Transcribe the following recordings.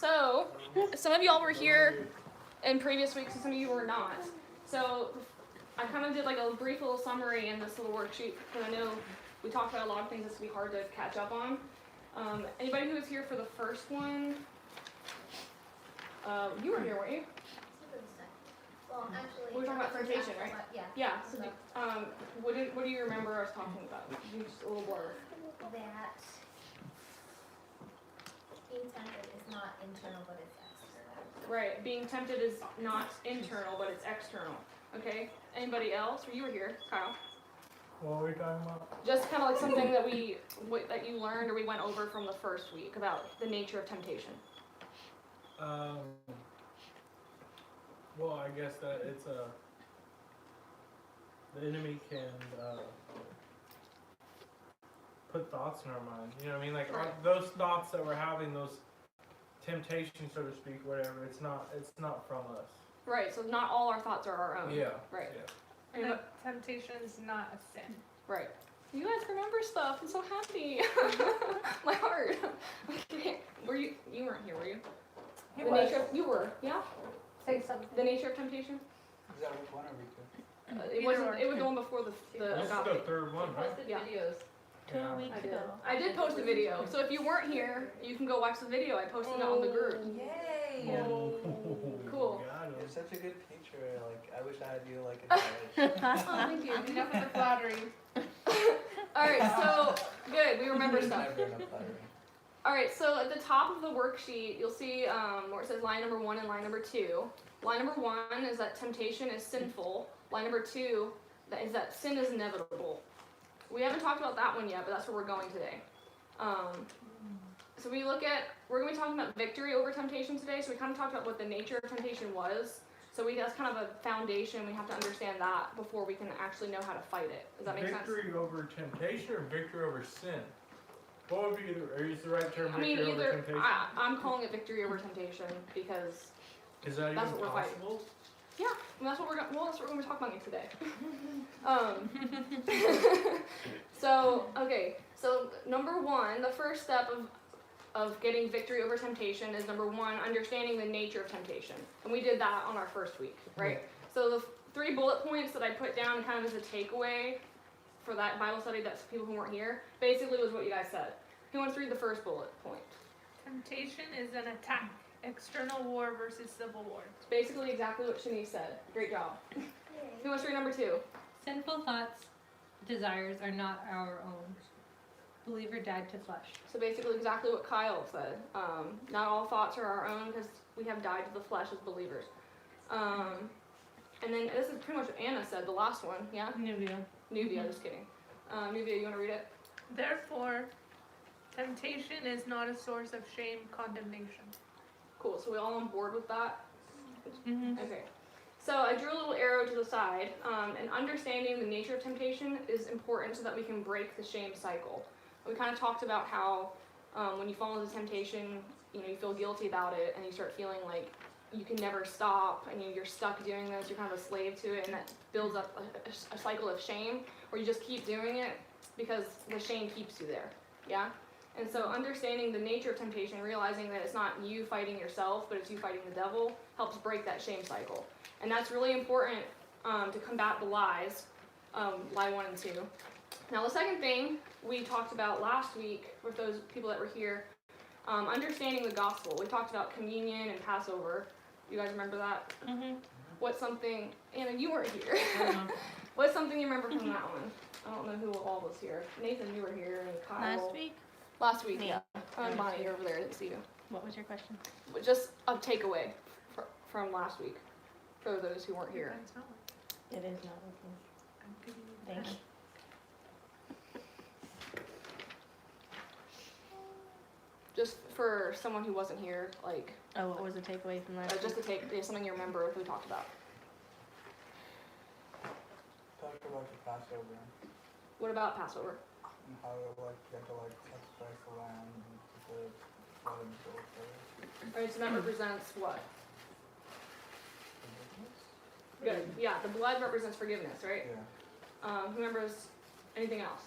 So, some of y'all were here in previous weeks, and some of you were not. So, I kind of did like a brief little summary in this little worksheet because I know we talked about a lot of things that's going to be hard to catch up on. Anybody who was here for the first one, you were here, weren't you? Well, actually, We were talking about temptation, right? Yeah. Yeah. So, what do you remember us talking about? Just a little blur. That being tempted is not internal, but it's external. Right. Being tempted is not internal, but it's external. Okay. Anybody else? Or you were here, Kyle. What were we talking about? Just kind of like something that that you learned or we went over from the first week about the nature of temptation. Well, I guess that it's the enemy can put thoughts in our mind. You know what I mean? Like Right. those thoughts that we're having, those temptations, so to speak, whatever. It's not from us. Right. So not all our thoughts are our own. Yeah. Right. Yeah. And temptation is not a sin. Right. You guys remember stuff. I'm so happy. My heart. Okay. You weren't here, were you? You were. Yeah. Say something. The nature of temptation. Is that which one are we doing? It wasn't. It was the one before the This is the agape. third one, right? Yeah. videos. Yeah. I did. I did post a video. So if you weren't here, you can go watch the video. I posted it on the group. Yay! Oh, Cool. got You're him. such a good teacher. Like, I wish I had you like in college. Oh, thank you. Enough of the flattery. All right. So good. We remember There's stuff. never enough flattering. All right, so at the top of the worksheet, you'll see where it says line number 1 and line number 2. Line number 1 is that temptation is sinful. Line number 2 is that sin is inevitable. We haven't talked about that one yet, but that's where we're going today. So we're going to be talking about victory over temptation today. So we kind of talked about what the nature of temptation was. So that's kind of a foundation. We have to understand that before we can actually know how to fight it. Does that make sense? Victory over temptation or victory over sin? What would be the right term? I mean, Victory over either temptation. I'm calling it victory over temptation because Is that that's even what we're fighting. possible? yeah, and that's what we're going to be talking about today. So number 1, the first step of getting victory over temptation is number 1, understanding the nature of temptation, and we did that on our first week, right? So the 3 bullet points that I put down kind of as a takeaway for that Bible study, that's people who weren't here, basically was what you guys said. Who wants to read the first bullet point? Temptation is an attack. External war versus civil war. It's basically exactly what Shanice said. Great job. Who wants to read number 2? Sinful thoughts, desires are not our own. Believer died to flesh. So basically exactly what Kyle said. Not all thoughts are our own because we have died to the flesh as believers. And then this is pretty much what Anna said, the last one, yeah? Nubia, just kidding. Nubia, you want to read it? Therefore, temptation is not a source of shame, condemnation. Cool, so we all on board with that? Mm-hmm. Okay. So I drew a little arrow to the side, and understanding the nature of temptation is important so that we can break the shame cycle. We kind of talked about how when you fall into temptation, you feel guilty about it, and you start feeling like you can never stop, and you're stuck doing this, you're kind of a slave to it, and that builds up a cycle of shame, where you just keep doing it because the shame keeps you there, yeah? And so understanding the nature of temptation, realizing that it's not you fighting yourself, but it's you fighting the devil, helps break that shame cycle. And that's really important to combat the lies, lie 1 and 2. Now the second thing we talked about last week with those people that were here, understanding the gospel. We talked about communion and Passover. You guys remember that? Mm-hmm. What's something, Anna, you weren't here. What's something you remember from that one? I don't know who all was here. Nathan, you were here, and Kyle. Last week, yeah. Bonnie, you're over there. I didn't see you. What was your question? But just a takeaway from last week for those who weren't here. It is not working. Thank you. Just for someone who wasn't here, like, Oh, what was the takeaway from last just to take something you remember we talked about. Talk about the Passover What about Passover? and how you have to sacrifice the lamb and put the blood and soul together. Right, so that represents what? Good. Yeah, the blood represents forgiveness, right? Yeah. Who remembers anything else?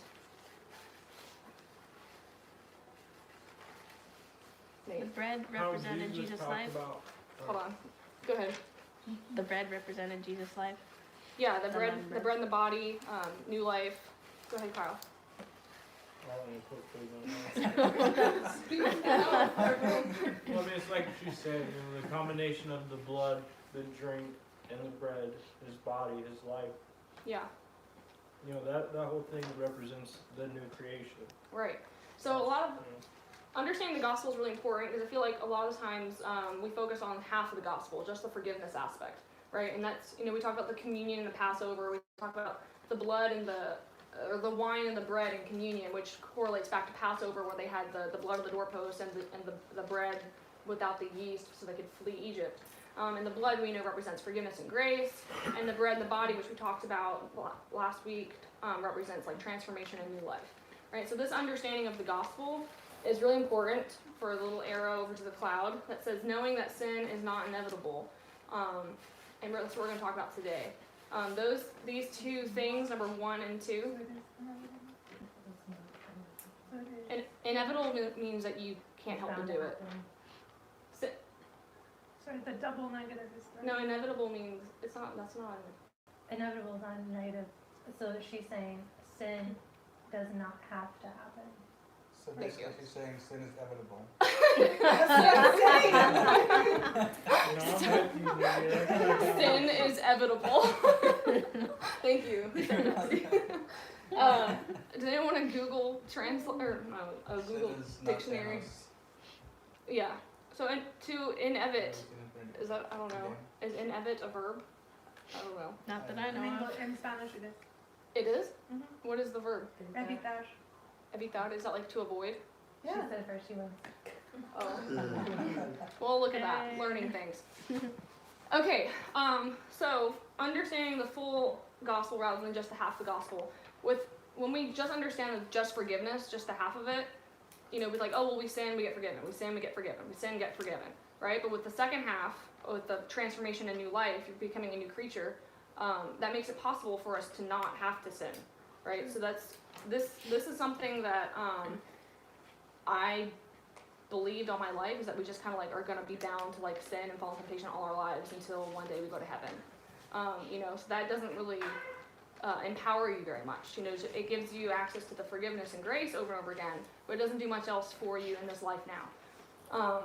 Nate. The bread How represented Jesus' talked life. about, Hold on. Go ahead. The bread represented Jesus' life. Yeah, the The bread, leavened the bread and the body, new life. Go ahead, Kyle. I don't know, put food on that. Well, I mean, it's like she said, you know, the combination of the blood, the drink, and the bread, his body, his life. Yeah, You know, that whole thing represents the new creation. right. So a lot of You know. understanding the gospel is really important because I feel like a lot of times we focus on half of the gospel, just the forgiveness aspect, right? And that's, you know, we talk about the communion and the Passover. We talk about the blood and the wine and the bread in communion, which correlates back to Passover, where they had the blood of the doorpost and the bread without the yeast, so they could flee Egypt. And the blood we know represents forgiveness and grace, and the bread and the body, which we talked about last week, represents like transformation and new life, right? So this understanding of the gospel is really important for a little arrow over to the cloud that says knowing that sin is not inevitable, and that's what we're going to talk about today. These two things, number 1 and 2, and inevitable means that you can't help but do it. Sorry, the double negative is there. No, inevitable means it's not. That's not. Inevitable is not negative. So she's saying sin does not have to happen. So Thank basically she's saying sin is inevitable. You know, I'm with you, Lydia. Sin is evitable. Thank you. Does anyone want to Google translate or no, Google Sin is not dictionary? Thanos. Yeah. So to inevit, Sin is that, I don't know. Is inevit a verb? I don't know. Not that I In know of. English, in Spanish it is. It is? Mhm. What is the verb? Evitar. Evitar, is that like to avoid? She said first she went. Oh. Well, look at that. Yay. Learning things. Okay, so understanding the full gospel rather than just the half the gospel. When we just understand just forgiveness, just the half of it, you know, we're like, oh, well, we sin, we get forgiven. We sin, we get forgiven. We sin, get forgiven. Right? But with the second half, with the transformation and new life, you're becoming a new creature, that makes it possible for us to not have to sin. Right? So this is something that I believed all my life, is that we just kind of like are going to be bound to like sin and fall in temptation all our lives until one day we go to heaven. You know, so that doesn't really empower you very much. You know, it gives you access to the forgiveness and grace over and over again, but it doesn't do much else for you in this life now.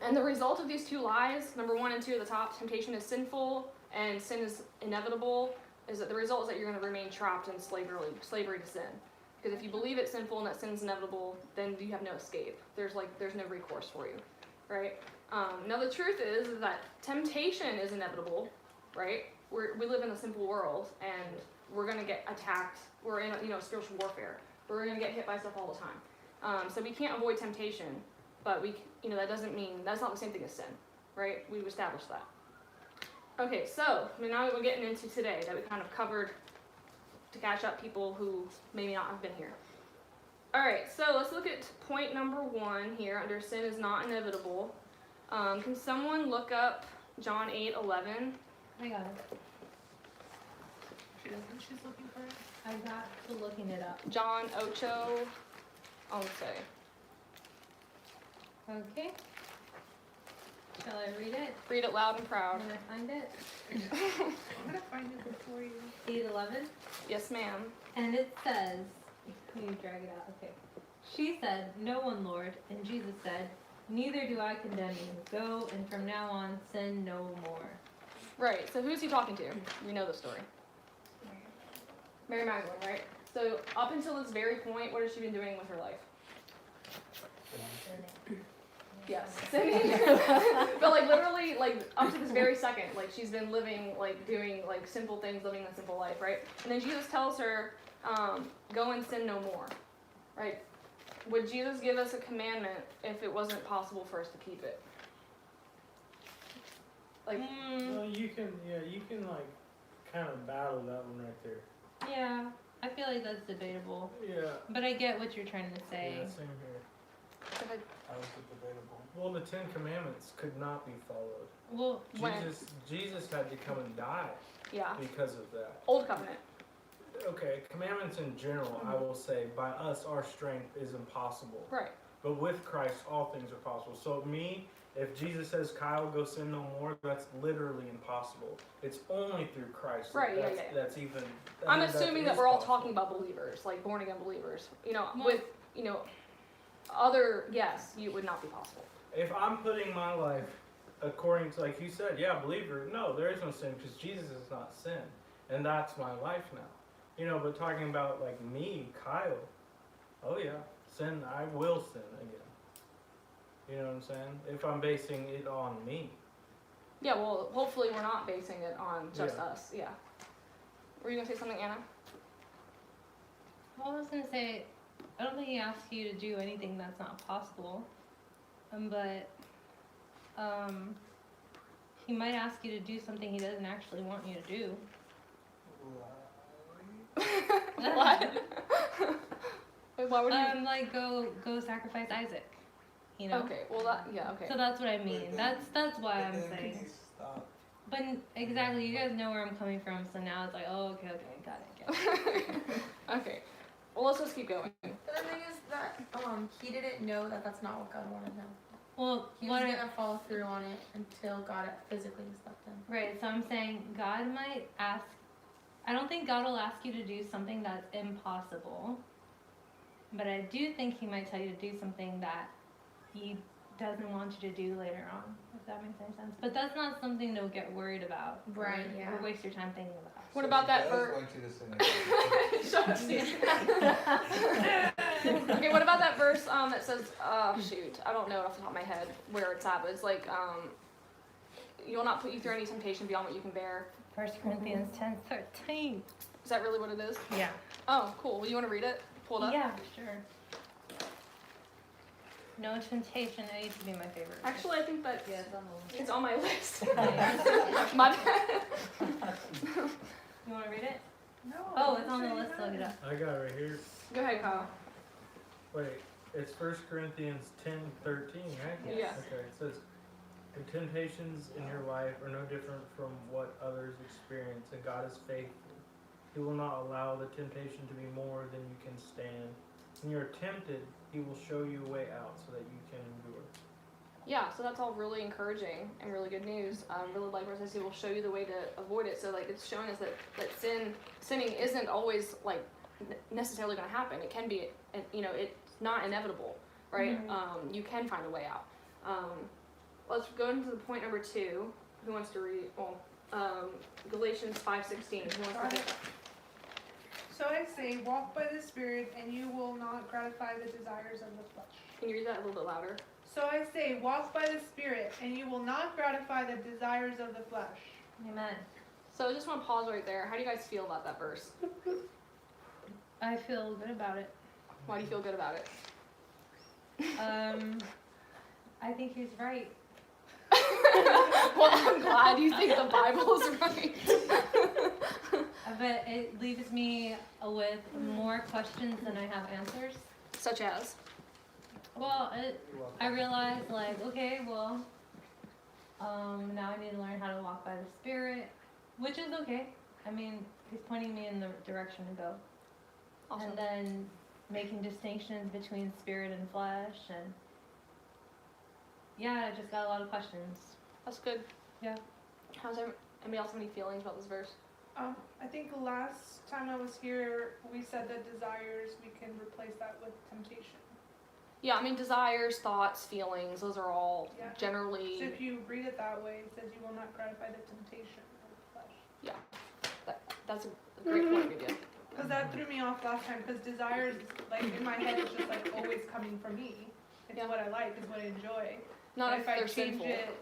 And the result of these two lies, number 1 and 2 at the top, temptation is sinful and sin is inevitable, is that the result is that you're going to remain trapped in slavery to sin. Because if you believe it's sinful and that sin is inevitable, then you have no escape. There's no recourse for you, right? Now the truth is that temptation is inevitable, right? We live in a simple world, and we're gonna get attacked. We're in spiritual warfare. We're gonna get hit by stuff all the time. So we can't avoid temptation, but that doesn't mean that's not the same thing as sin, right? We've established that. Okay, so now we're getting into today that we kind of covered to catch up people who maybe not have been here. All right, so let's look at point number 1 here under sin is not inevitable. Can someone look up John 8:11? I got it. She doesn't. She's looking for it. I got to looking it up. John 8, I'll say. Okay. Shall I read it? Read it loud and proud. When I find it? I'm gonna find it before you. 8:11. Yes, ma'am. And it says, can you drag it out? Okay. She said, "No one, Lord." And Jesus said, "Neither do I condemn you. Go, and from now on sin no more." Right, so who's he talking to? We know the story. Mary Magdalene, right? So up until this very point, what has she been doing with her life? Yes, sinning. But like literally, like up to this very second, like she's been living, like doing like simple things, living a simple life, right? And then Jesus tells her, go and sin no more, right? Would Jesus give us a commandment if it wasn't possible for us to keep it? Like, Well, you can like kind of battle that one right there. Yeah, I feel like that's debatable. Yeah. But I get what you're trying to say. Yeah, same here. How is it debatable? Well, the 10 Commandments could not be followed. Well, When? Jesus had to come and die yeah, because of that. Old Covenant. Okay, commandments in general, I will say, by us, our strength is impossible Right. But with Christ, all things are possible. So me, if Jesus says, Kyle, go sin no more, that's literally impossible. It's only through Christ. Right, yeah, that's, yeah. That's even. I'm that assuming is that we're all possible. talking about believers, like born again believers. Well- With, other, yes, you would not be possible. If I'm putting my life according to, like you said, yeah, believer, no, there is no sin because Jesus is not sin. And that's my life now. But talking about like me, Kyle, oh yeah, sin, I will sin again. You know what I'm saying? If I'm basing it on me. Yeah, well, hopefully we're not basing it on just Yeah. us. Yeah. Were you gonna say something, Anna? Well, I was gonna say, I don't think he asks you to do anything that's not possible, but he might ask you to do something he doesn't actually want you to do. What? Wait, why would you? Like go sacrifice Isaac, you know. Okay. Well, okay. So that's what I mean. That's why I'm Then saying. can you stop? But exactly, you guys know where I'm coming from. So now it's like, oh, okay, got it. Okay. Well, let's just keep going. But the thing is that he didn't know that that's not what God wanted him. Well, He what was I, gonna follow through on it until God physically stepped in. right? So I'm saying God might ask. I don't think God will ask you to do something that's impossible. But I do think he might tell you to do something that he doesn't want you to do later on, if that makes any sense. But that's not something to get worried about. Right, or- yeah. Or waste your time thinking about. What So about he that does verse? want you to sin again. Shut up, Steve. Okay, what about that verse that says, shoot, I don't know it off the top of my head where it's at, but it's like, you will not put you through any temptation beyond what you can bear. 1 Corinthians 10:13. Is that really what it is? Yeah. Oh, cool. Well, you want to read it? Pull it up? Yeah, sure. No temptation. That used to be my favorite. Actually, I think that yeah, it's on the list. it's on my list. Yeah. My bad. You want to read it? No. Oh, it's on the list. Look it up. I got it right here. Go ahead, Kyle. Wait, it's 1 Corinthians 10:13, right? Yes. Okay, it says, the temptations in your life are no different from what others experience, and God is faithful. He will not allow the temptation to be more than you can stand. When you're tempted, He will show you a way out so that you can endure. Yeah, so that's all really encouraging and really good news. Really like where it says He will show you the way to avoid it. So like it's showing us that sinning isn't always like necessarily going to happen. It can be, it's not inevitable, right? You can find a way out. Let's go into the point number 2. Who wants to read? Well, Galatians 5:16. Who wants to take that? So I say, walk by the Spirit, and you will not gratify the desires of the flesh. Can you read that a little bit louder? So I say, walk by the Spirit, and you will not gratify the desires of the flesh. Amen. So I just want to pause right there. How do you guys feel about that verse? I feel good about it. Why do you feel good about it? I think he's right. Well, I'm glad you think the Bible is right. But it leaves me with more questions than I have answers. Such as? Well, You're welcome. I realized, like, okay, well, now I need to learn how to walk by the Spirit, which is okay. I mean, he's pointing me in the direction to go. Awesome. And then making distinctions between spirit and flesh, and yeah, I just got a lot of questions. That's good. Yeah. Anybody else have any feelings about this verse? I think last time I was here, we said that desires, we can replace that with temptation. Yeah, I mean, desires, thoughts, feelings, those are all Yeah. generally, So if you read it that way, it says you will not gratify the temptation of the flesh. that's a great point of view. Because that threw me off last time, because desires, like, in my head, it's just, like, always coming from me. It's Yeah. what I like, it's what I enjoy. Not But if I they're change sinful.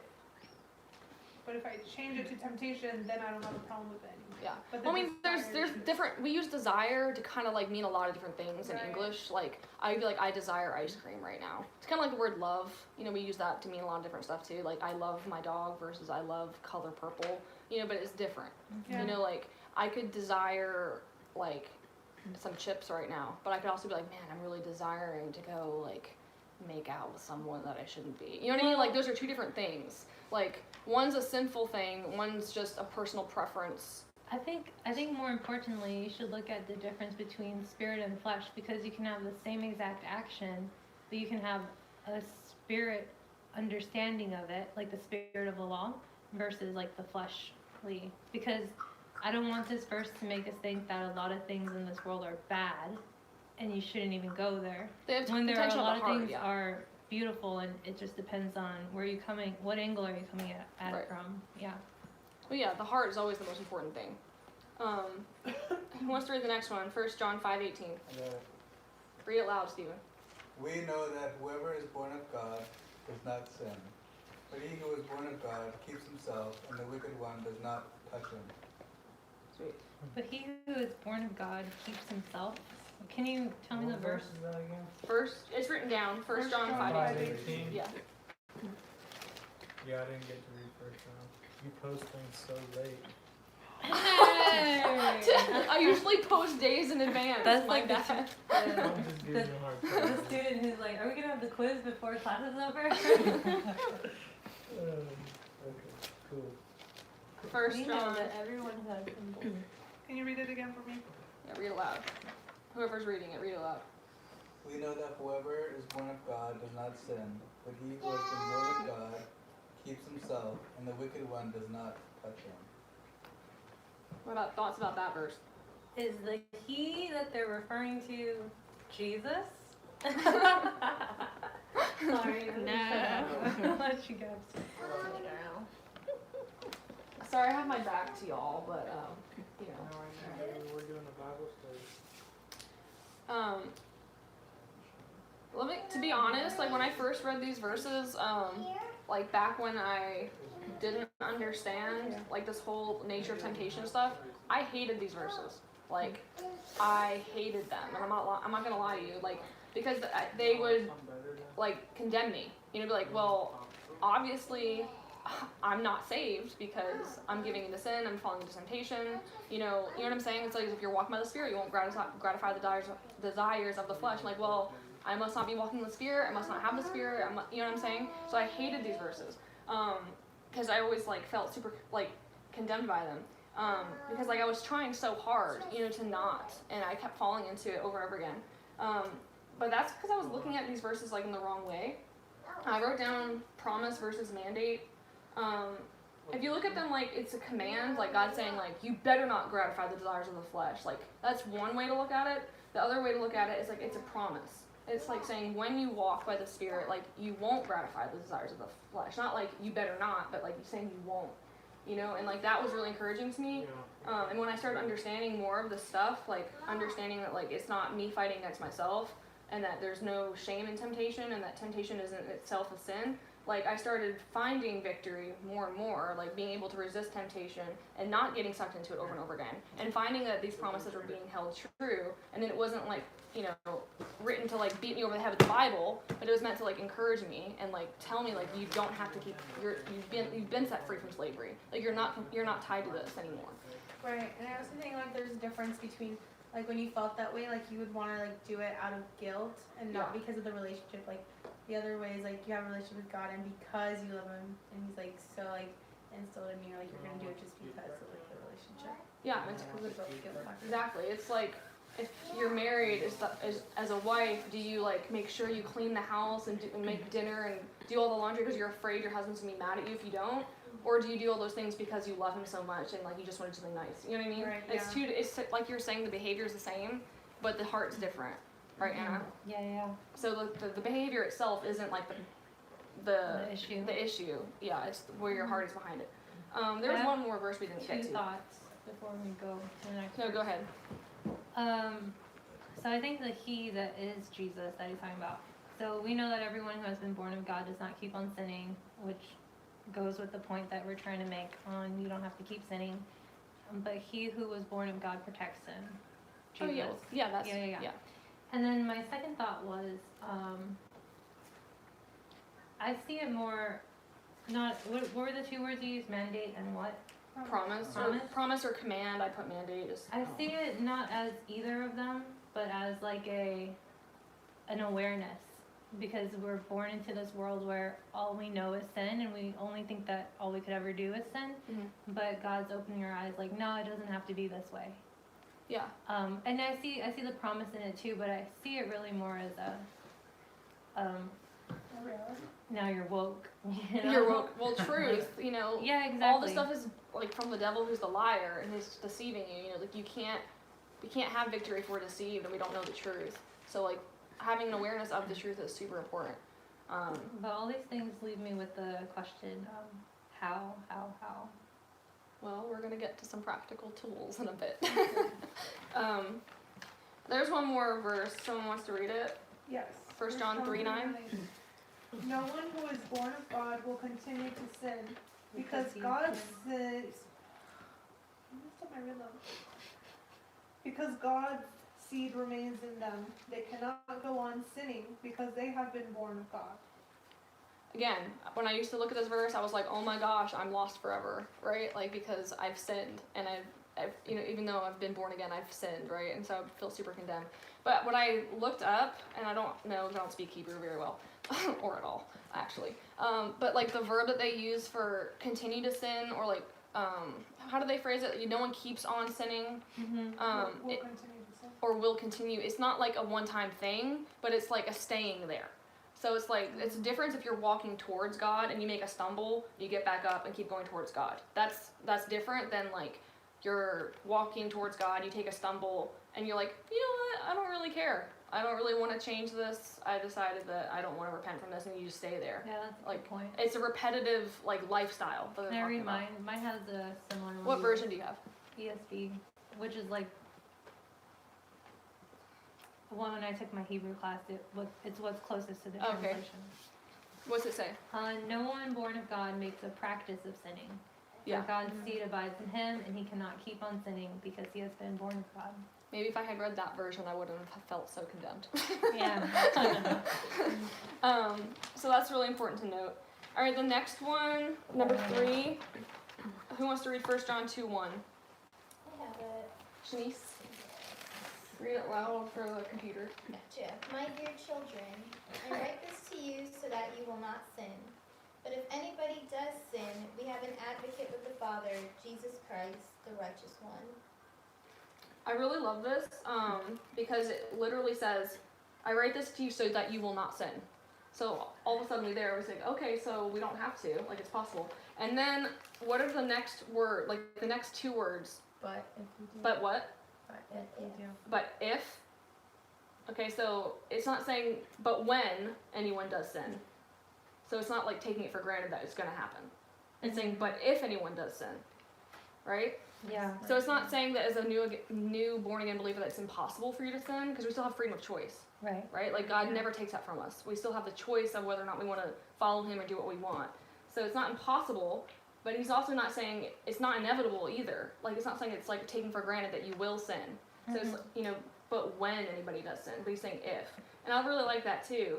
But if I change it to temptation, then I don't have a problem with it anymore. Yeah. But Well, I mean, there's desires- different, we use desire to kind of like mean a lot of different things in Right. English. Like, I'd be like, I desire ice cream right now. It's kind of like the word love. We use that to mean a lot of different stuff too. Like, I love my dog versus I love color purple. But it's different. Yeah. Like, I could desire, like, some chips right now, but I could also be like, man, I'm really desiring to go, like, make out with someone that I shouldn't be. You know what I mean? Like, those are two different things. Like, one's a sinful thing, one's just a personal preference. I think more importantly, you should look at the difference between spirit and flesh, because you can have the same exact action, but you can have a spirit understanding of it, like the spirit of the law, versus like the fleshly. Because I don't want this verse to make us think that a lot of things in this world are bad, and you shouldn't even go there. They have When there are a potential lot of of the heart, things yeah. are beautiful, and it just depends on where you're coming, what angle are you coming at Right. it from? Yeah. Well, yeah, the heart is always the most important thing. Who wants to read the next one? 1 John 5:18. Read it loud, Stephen. We know that whoever is born of God does not sin. But he who is born of God keeps himself, and the wicked one does not touch him. Sweet. But he who is born of God keeps himself. Can you tell me the What verse? verse is that again? First, it's written down. 1 John 5:18. 5:18. Yeah. Yeah, I didn't get to read first round. You post things so late. I usually post days in advance. That's my like the bad. I'm just giving you a hard The time. student who's like, are we gonna have the quiz before class is over? Okay, cool. 1 We know John. that everyone has symbols. Can you read it again for me? Yeah, read it loud. Whoever's reading it, read it loud. We know that whoever is born of God does not sin, but he who has been born of God keeps himself, and the wicked one does not touch him. What about thoughts about that verse? Is the he that they're referring to Jesus? Sorry, No. I'll let you go. Sorry, I have my back to y'all, but you know. We're doing a Bible study. Let me, to be honest, like when I first read these verses, like back when I didn't understand like this whole nature of temptation stuff, I hated these verses. Like, I hated them, and I'm not gonna lie to you, like because they would like condemn me. You know, be like, well, obviously I'm not saved because I'm giving into sin, I'm falling into temptation. You know what I'm saying? It's like if you're walking by the Spirit, you won't gratify the desires of the flesh. I'm like, well, I must not be walking in the Spirit. I must not have the Spirit. You know what I'm saying? So I hated these verses because I always like felt super like condemned by them because like I was trying so hard, you know, to not, and I kept falling into it over and over again. But that's because I was looking at these verses like in the wrong way. I wrote down promise versus mandate. If you look at them like it's a command, like God's saying like you better not gratify the desires of the flesh. Like that's one way to look at it. The other way to look at it is like it's a promise. It's like saying when you walk by the Spirit, like you won't gratify the desires of the flesh. Not like you better not, but like you're saying you won't. You know, and like that was really encouraging to me. And when I started understanding more of the stuff, like understanding that like it's not me fighting against myself, and that there's no shame in temptation, and that temptation isn't itself a sin. Like I started finding victory more and more, like being able to resist temptation and not getting sucked into it over and over again, and finding that these promises were being held true, and then it wasn't like, you know, written to like beat me over the head with the Bible, but it was meant to like encourage me and like tell me like you don't have to keep you've been set free from slavery, like you're not tied to this anymore. Right, and I also think like there's a difference between like when you felt that way, like you would want to like do it out of guilt and not because of the relationship. Like the other way is like you have a relationship with God and because you love Him, and He's like so like instilled in you, like you're gonna do it just because of like the relationship. Yeah, it's Because of the guilt factor. exactly. It's like if you're married as a wife, do you like make sure you clean the house and make dinner and do all the laundry because you're afraid your husband's gonna be mad at you if you don't? Or do you do all those things because you love him so much and like you just want to do something nice? You know what I mean? Right, It's like you're saying the behavior is the same, but the heart's different, right, Anna? Yeah. So the behavior itself isn't like the issue. the issue. Yeah, it's where your heart is behind it. There was one more verse we didn't get Two to. thoughts before we go to the next. No, go ahead. So I think the he that is Jesus that he's talking about. So we know that everyone who has been born of God does not keep on sinning, which goes with the point that we're trying to make on you don't have to keep sinning. But he who was born of God protects him. Jesus. Oh, yes. Yeah, that's Yeah. And then my second thought was, I see it more, not, what were the two words you used, mandate and what? Promise or command. I put mandate. I see it not as either of them, but as like an awareness, because we're born into this world where all we know is sin, and we only think that all we could ever do is sin. Mhm. But God's opening our eyes, like, no, it doesn't have to be this way. Yeah. And I see the promise in it too, but I see it really more as now you're woke. You know? You're woke. Well, truth, you know, Yeah, exactly. all this stuff is like from the devil, who's the liar, and he's deceiving you. You know, like we can't have victory if we're deceived and we don't know the truth. So like having an awareness of the truth is super important. But all these things leave me with the question, how? Well, we're gonna get to some practical tools in a bit. There's one more verse. Someone wants to read it. Yes. 1 John 3:9. No one who is born of God will continue to sin, because he- God's says, I messed up my rhythm. Because God's seed remains in them, they cannot go on sinning because they have been born of God. Again, when I used to look at this verse, I was like, oh my gosh, I'm lost forever, right? Like, because I've sinned, and I've you know, even though I've been born again, I've sinned, right? And so I feel super condemned. But when I looked up, and I don't know, I don't speak Hebrew very well, or at all, actually. But like the verb that they use for continue to sin, or like, how do they phrase it? No one keeps on sinning. We'll It- continue to sin. or will continue. It's not like a one-time thing, but it's like a staying there. So it's like, it's a difference if you're walking towards God and you make a stumble, you get back up and keep going towards God. That's different than like you're walking towards God, you take a stumble, and you're like, you know what, I don't really care. I don't really want to change this. I decided that I don't want to repent from this, and you just stay there. Yeah, that's a Like, good point. It's a repetitive like lifestyle that they're Can I talking read about. mine? Mine has a similar one. What version do you have? ESV, which is like the one when I took my Hebrew class. It's what's closest to the Okay. translation. What's it say? No one born of God makes a practice of sinning. Yeah. For God's seed abides in him, and he cannot keep on sinning because he has been born of God. Maybe if I had read that version, I wouldn't have felt so condemned. Yeah. So that's really important to note. All right, the next one, number 3. Who wants to read 1 John 2:1? I have it. Shanice, read it loud for the computer. Gotcha. My dear children, I write this to you so that you will not sin. But if anybody does sin, we have an advocate with the Father, Jesus Christ, the righteous one. I really love this because it literally says, I write this to you so that you will not sin. So all of a sudden we was like, okay, so we don't have to, like it's possible. And then what are the next word, like the next 2 words? But if you do. But what? But if you do. But if. Okay, so it's not saying, but when anyone does sin. So it's not like taking it for granted that it's going to happen. It's saying, but if anyone does sin. Right? Yeah. So it's not saying that as a new born again believer that it's impossible for you to sin, because we still have freedom of choice. Right. Right? Like God never takes that from us. We still have the choice of whether or not we want to follow him or do what we want. So it's not impossible, but he's also not saying it's not inevitable either. Like it's not saying it's like taken for granted that you will sin. So it's, you know, but when anybody does sin, but he's saying if. And I really like that too.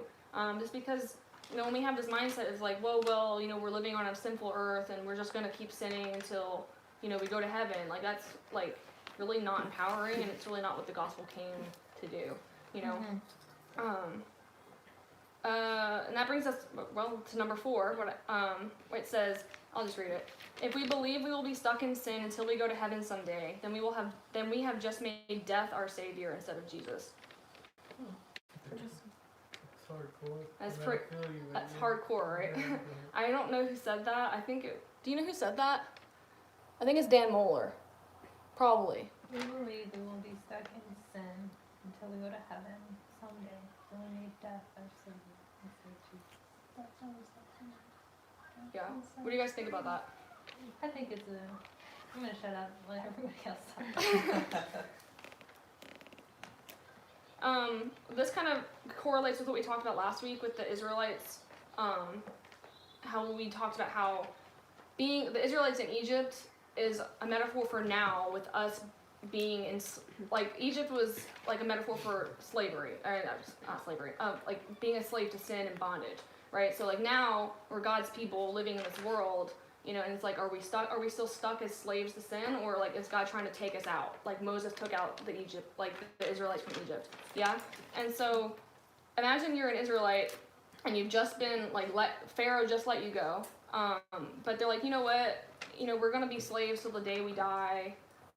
Just because, you know, when we have this mindset of like, well, you know, we're living on a sinful earth and we're just going to keep sinning until, you know, we go to heaven. Like that's like really not empowering, and it's really not what the gospel came to do, you know? And that brings us, well, to number 4, where it says, I'll just read it. If we believe we will be stuck in sin until we go to heaven someday, then we have just made death our savior instead of Jesus. It's hardcore. That's And I pretty- feel you, That's yeah. hardcore, right? Yeah, I don't know who said that. Do you know who said that? I think it's Dan Moeller. Probably. We believe we will be stuck in sin until we go to heaven someday. Then we need death our savior instead of Jesus. That sounds like Yeah. What do you guys think about that? I think it's I'm gonna shut up and let everybody else talk. This kind of correlates with what we talked about last week with the Israelites. How we talked about how being the Israelites in Egypt is a metaphor for now, with us being in, like Egypt was like a metaphor for slavery, or not slavery, like being a slave to sin and bondage, right? So like now we're God's people living in this world, you know, and it's like, are we still stuck as slaves to sin, or like is God trying to take us out? Like Moses took out the Israelites from Egypt, yeah? And so imagine you're an Israelite and you've just been like, Pharaoh just let you go, but they're like, you know what, you know, we're gonna be slaves till the day we die.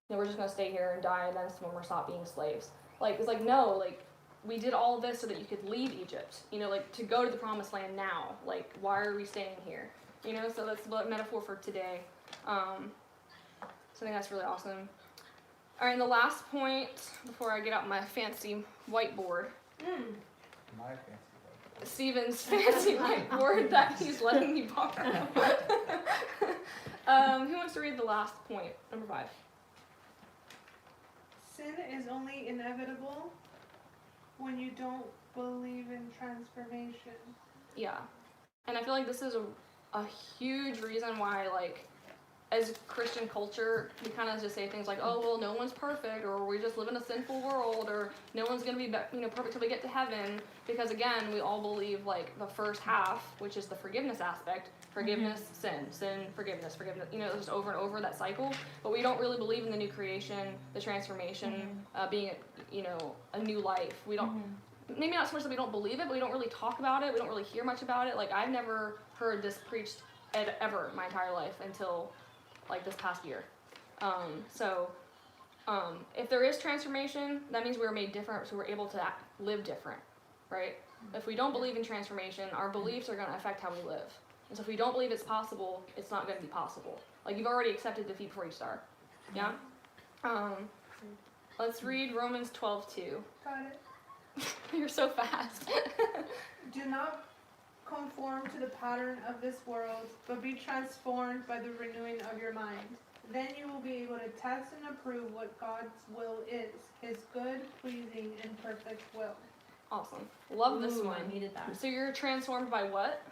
You know, we're just gonna stay here and die, and then when we're stop being slaves. Like it's like, no, like we did all this so that you could leave Egypt, you know, like to go to the promised land now. Like, why are we staying here? You know, so that's the metaphor for today. So I think that's really awesome. All right, and the last point before I get out my fancy whiteboard, My fancy one. Stephen's fancy whiteboard that he's letting me borrow. Who wants to read the last point, number 5? Sin is only inevitable when you don't believe in transformation. Yeah, and I feel like this is a huge reason why, like, as Christian culture, we kind of just say things like, oh, well, no one's perfect, or we just live in a sinful world, or no one's going to be, you know, perfect till we get to heaven, because again, we all believe, like, the first half, which is the forgiveness aspect, forgiveness, sin, forgiveness, you know, just over and over, that cycle, but we don't really believe in the new creation, the transformation, being, you know, a new life. We don't, maybe not so much that we don't believe it, but we don't really talk about it, we don't really hear much about it. Like, I've never heard this preached ever my entire life until like this past year. If there is transformation, that means we're made different, so we're able to live different, right? If we don't believe in transformation, our beliefs are going to affect how we live. And so if we don't believe it's possible, it's not going to be possible. Like, you've already accepted defeat before you start. Yeah? Let's read Romans 12:2. Got it. You're so fast. Do not conform to the pattern of this world, but be transformed by the renewing of your mind. Then you will be able to test and approve what God's will is, his good, pleasing, and perfect will. Awesome. Love this Ooh, one. I needed that. So you're transformed by what?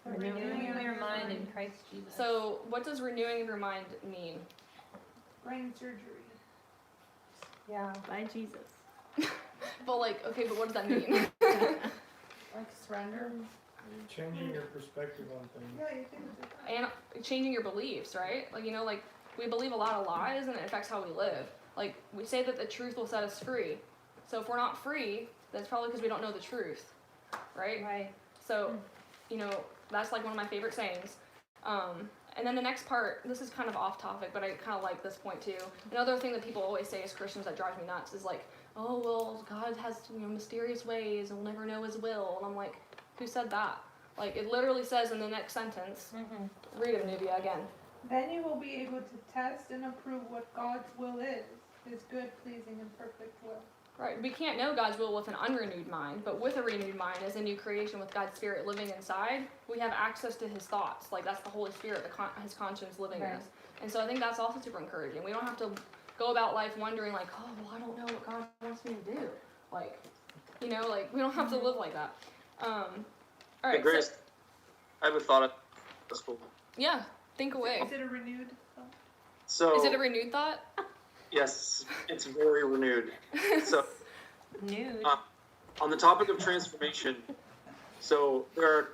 Renewing your mind in Christ Jesus. So what does renewing of your mind mean? Brain surgery. Yeah. By Jesus. But like, okay, but what does that mean? Like surrender. Changing your perspective on things. Yeah, you can. And changing your beliefs, right? Like, you know, like, we believe a lot of lies and it affects how we live. Like, we say that the truth will set us free. So if we're not free, that's probably because we don't know the truth, right? Right. So, you know, that's like one of my favorite sayings. And then the next part, this is kind of off topic, but I kind of like this point too. Another thing that people always say as Christians that drives me nuts is like, oh, well, God has, you know, mysterious ways and we'll never know his will. And I'm like, who said that? Like, it literally says in the next sentence, read it, Nubia, again. Then you will be able to test and approve what God's will is, his good, pleasing, and perfect will. Right, we can't know God's will with an unrenewed mind, but with a renewed mind as a new creation with God's Spirit living inside, we have access to his thoughts. Like, that's the Holy Spirit, his conscience living in us. And so I think that's also super encouraging. We don't have to go about life wondering like, oh, well, I don't know what God wants me to do. Like, you know, like, we don't have to live like that. All right, Hey, Grace, I have a thought. That's cool. yeah, think away. Is it a renewed thought? So, Is it a renewed thought? yes, it's very renewed. So, Nude. on the topic of transformation, so there are,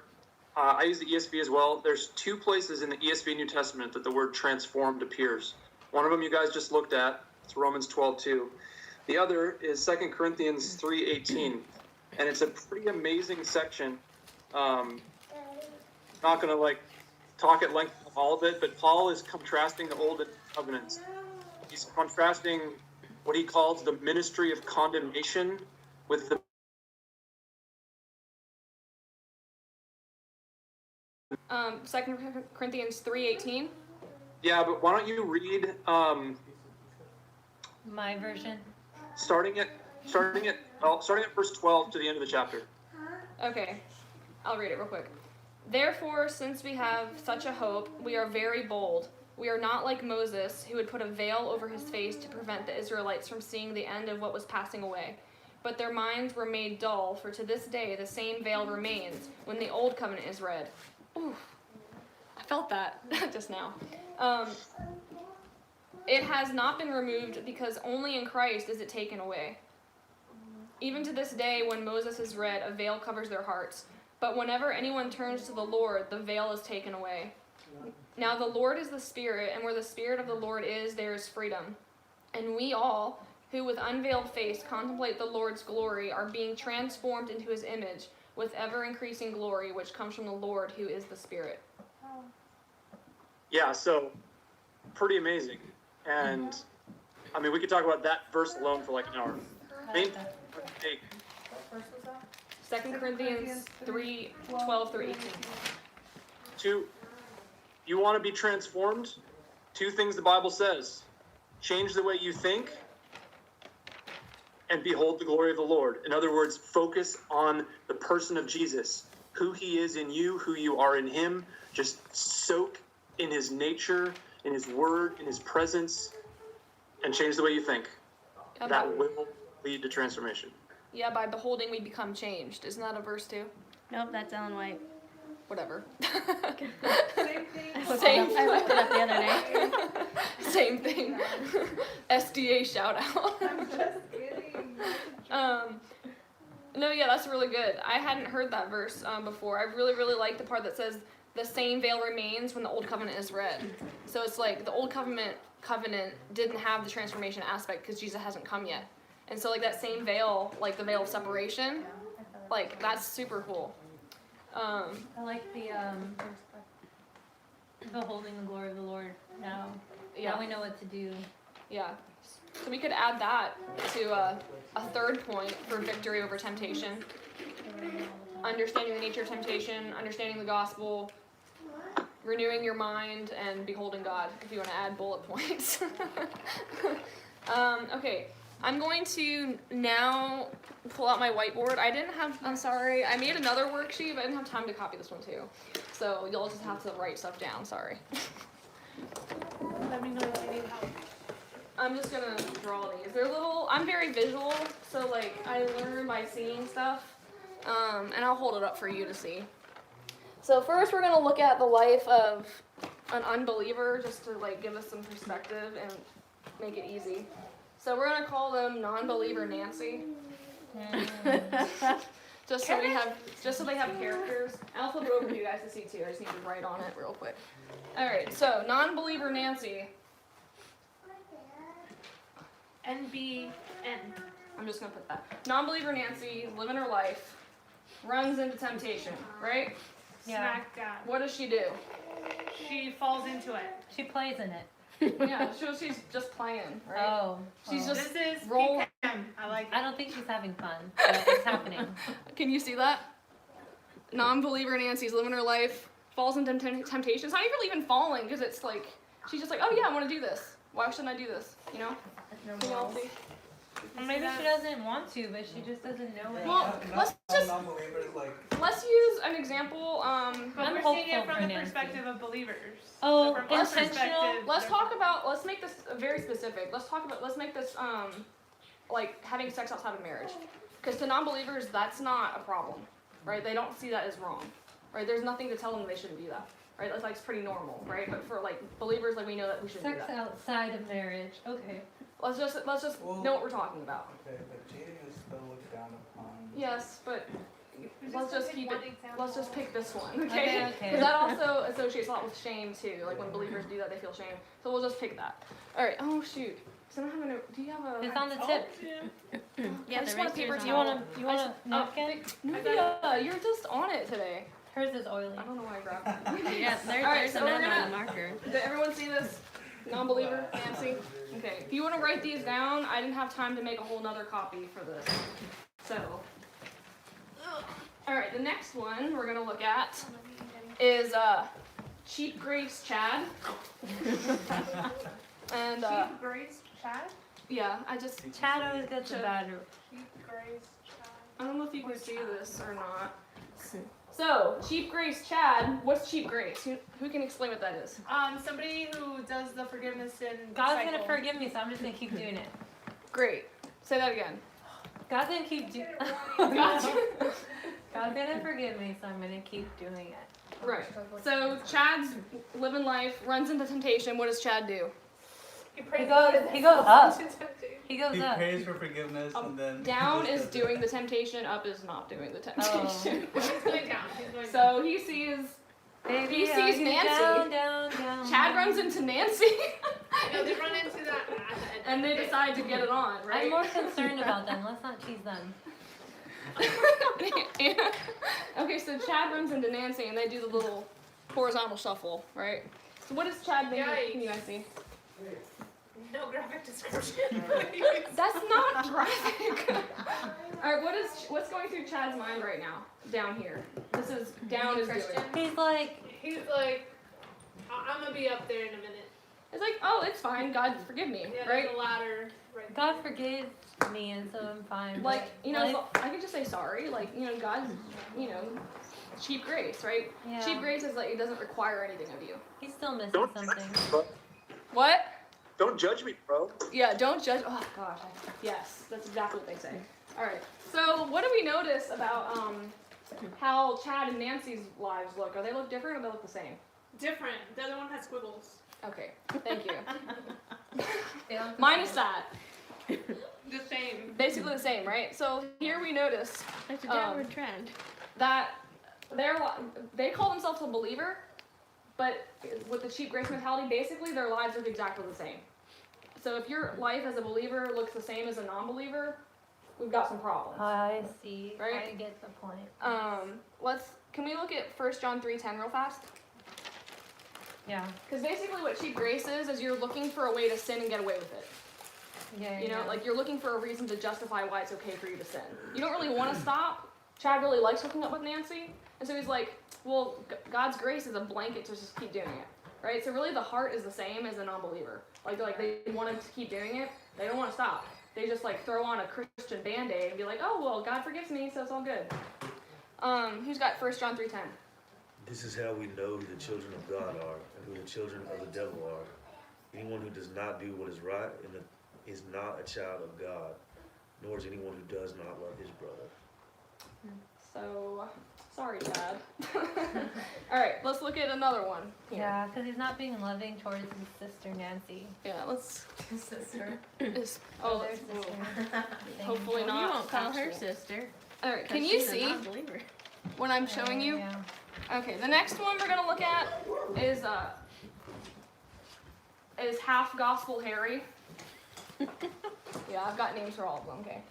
I use the ESV as well. There's 2 places in the ESV New Testament that the word transformed appears. One of them you guys just looked at. It's Romans 12:2. The other is 2 Corinthians 3:18. And it's a pretty amazing section. Not going to like talk at length of all of it, but Paul is contrasting the old and new covenants. He's contrasting what he calls the ministry of condemnation with the 2 Corinthians 3:18. Yeah, but why don't you read My version. starting at verse 12 to the end of the chapter. Okay, I'll read it real quick. Therefore, since we have such a hope, we are very bold. We are not like Moses, who would put a veil over his face to prevent the Israelites from seeing the end of what was passing away. But their minds were made dull, for to this day the same veil remains when the old covenant is read. Ooh, I felt that just now. It has not been removed because only in Christ is it taken away. Even to this day, when Moses is read, a veil covers their hearts. But whenever anyone turns to the Lord, the veil is taken away. Now the Lord is the Spirit, and where the Spirit of the Lord is, there is freedom. And we all, who with unveiled face contemplate the Lord's glory, are being transformed into his image with ever-increasing glory, which comes from the Lord, who is the Spirit. Yeah, so pretty amazing. And I mean, we could talk about that verse alone for like an hour. Main take verse was that? 2 Corinthians 3, 12 through 18. You want to be transformed? 2 things the Bible says. Change the way you think and behold the glory of the Lord. In other words, focus on the person of Jesus, who he is in you, who you are in him. Just soak in his nature, in his word, in his presence, and change the way you think. That will lead to transformation. Yeah, by beholding we become changed. Isn't that a verse too? Nope, that's Ellen White. Whatever. Same thing. I looked it up the other day. Same thing. SDA shout out. I'm just kidding. No, yeah, that's really good. I hadn't heard that verse before. I really, really like the part that says the same veil remains when the old covenant is read. So it's like the old covenant didn't have the transformation aspect because Jesus hasn't come yet. And so like that same veil, like the veil of separation, like that's super cool. I like the beholding the glory of the Lord. Now we know what to do. Yeah. So we could add that to a third point for victory over temptation. Understanding the nature of temptation, understanding the gospel, renewing your mind, and beholding God, if you want to add bullet points. Okay, I'm going to now pull out my whiteboard. I'm sorry, I made another worksheet, but I didn't have time to copy this one too. So you'll just have to write stuff down, sorry. Let me know if you need help. I'm just gonna draw these. They're little, I'm very visual, so like I learn by seeing stuff. And I'll hold it up for you to see. So first we're gonna look at the life of an unbeliever just to like give us some perspective and make it easy. So we're gonna call them non-believer Nancy. just so they have characters. I'll flip it over to you guys to see too. I just need to write on it real quick. Alright, so non-believer Nancy. NBN. I'm just gonna put that. Non-believer Nancy, living her life, runs into temptation, right? Yeah. Smack dab. What does she do? She falls into it. She plays in it. Yeah, she's just playing, right? Oh. She's just This is roll. PKM. I like it. I don't think she's having fun, but it's happening. Can you see that? Non-believer Nancy's living her life, falls into temptation. It's not even falling because it's like she's just like, oh yeah, I want to do this. Why shouldn't I do this? You know? Can y'all see? Or maybe she doesn't want to, but she just doesn't know it. Well, let's non-believers like let's use an example. But I'm we're seeing hopeful it for from the Nancy. perspective of believers. Oh, So from our intentional? perspective, Let's make this very specific. Let's make this like having sex outside of marriage. Because to non-believers, that's not a problem, right? They don't see that as wrong, right? There's nothing to tell them they shouldn't do that, right? That's like it's pretty normal, right? But for like believers, like we know that we shouldn't Sex do that. outside of marriage. Okay. Let's just know what we're talking about. okay, but cheating is still looked down upon. Yes, but we let's just pick keep one it. example. Let's just pick this one, Okay, okay? okay. Because that also associates a lot with shame too. Like when believers do that, they feel shame. So we'll just pick that. All right. Oh shoot. So I don't have a. Do you have a? It's on the tip. I just want a paper You towel. want a napkin? Yeah, you're just on it today. Hers is oily. I don't know why I grabbed it. Yeah, All right, there's so we're another gonna- marker. Did everyone see this? Non-believer, Nancy? Okay, if you want to write these down, I didn't have time to make a whole nother copy for this. So, alright, the next one we're going to look at is Cheap Grace Chad. And, Cheap Grace Chad? yeah, I just, Chad always gets a bad. Cheap Grace Chad. I don't know if you can see this or not. So, Cheap Grace Chad, what's Cheap Grace? Who can explain what that is? Somebody who does the forgiveness and God's cycle. gonna forgive me, so I'm just gonna keep doing it. Great. Say that again. God's gonna keep doing. Gotcha. God's gonna forgive me, so I'm gonna keep doing it. Right. So Chad's living life, runs into temptation. What does Chad do? He prays He goes up. to temptation. He goes He up. prays for forgiveness and then Down he is just doing the temptation, up is not doing the temptation. He's going down. He's going down. So he sees Baby, He sees are you Nancy. Down. Chad runs into Nancy, No, they run into that at the end. and they decide to get it on, right? I'm more concerned about them. Let's not tease them. Okay, so Chad runs into Nancy, and they do the little horizontal shuffle, right? So what does Chad do? Yikes. Can you guys see? No graphic description. That's not graphic. All right, what's going through Chad's mind right now? Down here. This is down is doing. He's like, He's like, I'm gonna be up there in a minute. It's like, oh, it's fine. God, forgive me, Yeah, right? there's a ladder right God forgave me, and so I'm fine. Like, you know, Life- I could just say sorry. Like, you know, God's, you know, cheap grace, right? yeah. Cheap grace is like it doesn't require anything of you. He's still missing Don't something. bro. What? Don't judge me, bro. Yeah, don't judge. Oh gosh, yes, that's exactly what they say. All right. So, what do we notice about how Chad and Nancy's lives look? Are they look different or they look the same? Different. The other one has squiggles. Okay, thank you. Yeah. Minus that. The same. Basically the same, right? So here we notice It's a downward trend. that they call themselves a believer, but with the cheap grace mentality, basically their lives look exactly the same. So if your life as a believer looks the same as a non-believer, we've got some problems. I see. Right? I get the point. Can we look at 1 John 3:10 real fast? Yeah. Because basically what cheap grace is you're looking for a way to sin and get away with it. Yeah. You know, yeah. like you're looking for a reason to justify why it's okay for you to sin. You don't really want to stop. Chad really likes hooking up with Nancy, and so he's like, well, God's grace is a blanket to just keep doing it, right? So really the heart is the same as a non-believer. Like they want to keep doing it. They don't want to stop. They just like throw on a Christian Band-Aid and be like, oh, well, God forgives me, so it's all good. Who's got 1 John 3:10? This is how we know who the children of God are and who the children of the devil are. Anyone who does not do what is right is not a child of God, nor is anyone who does not love his brother. So, sorry, Chad. All right, let's look at another one. Here. Yeah, because he's not being loving towards his sister Nancy. Yeah, let's. His sister. Oh, their that's- sister. hopefully You not. won't call her actual. sister. All right, 'cause can you she's a see non-believer. what I'm showing you? Yeah. Okay, the next one we're gonna look at is half gospel Harry. Yeah, I've got names for all of them. Okay.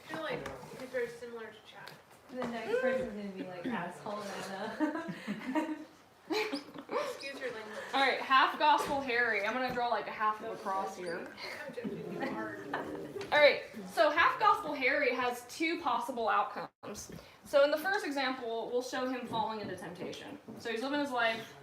I feel like he's very similar to Chad. The next person's gonna be like asshole Anna. Excuse your language. All right, half gospel Harry. I'm gonna draw like a half of a cross here. I'm judging you hard. All right, so half gospel Harry has two possible outcomes. So in the first example, we'll show him falling into temptation. So he's living his life,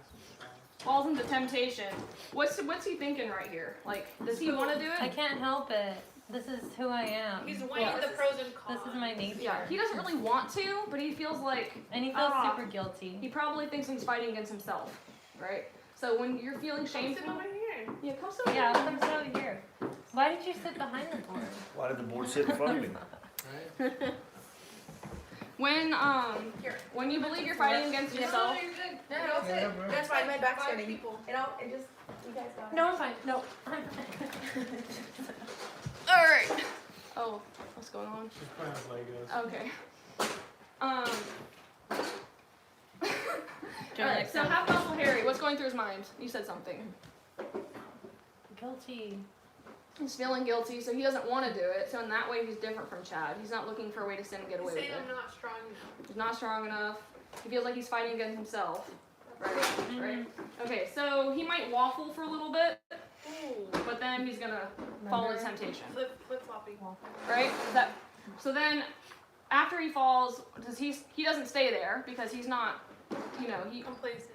falls into temptation. What's he thinking right here? Like, does he want to do I it? can't help it. This is who I am. He's weighing Yeah. the pros and cons. This is my nature. Yeah, he doesn't really want to, but he feels like And he feels Ah. super guilty. he probably thinks he's fighting against himself, right? So when you're feeling Sit shameful, over here. yeah, come sit Yeah, over come sit over here. Why did you sit behind the board? Why did the board sit in front of me? When you believe you're fighting against yourself, That's why my back's turning. It just, you guys got it. No, I'm fine. No, I'm fine. all right. Oh, what's going on? She's playing with Legos. Okay. Joe Alright, likes so them. half gospel Harry, what's going through his mind? You said something. Guilty. He's feeling guilty, so he doesn't want to do it. So in that way, he's different from Chad. He's not looking for a way to sin and get He's away with saying it. I'm not strong enough. He's not strong enough. He feels like he's fighting against himself. Right? Right? Okay, so he might waffle for a little bit, Ooh. but then he's gonna fall into temptation. Flip floppy. Right? So then, after he falls, he doesn't stay there because he's not, Complacent.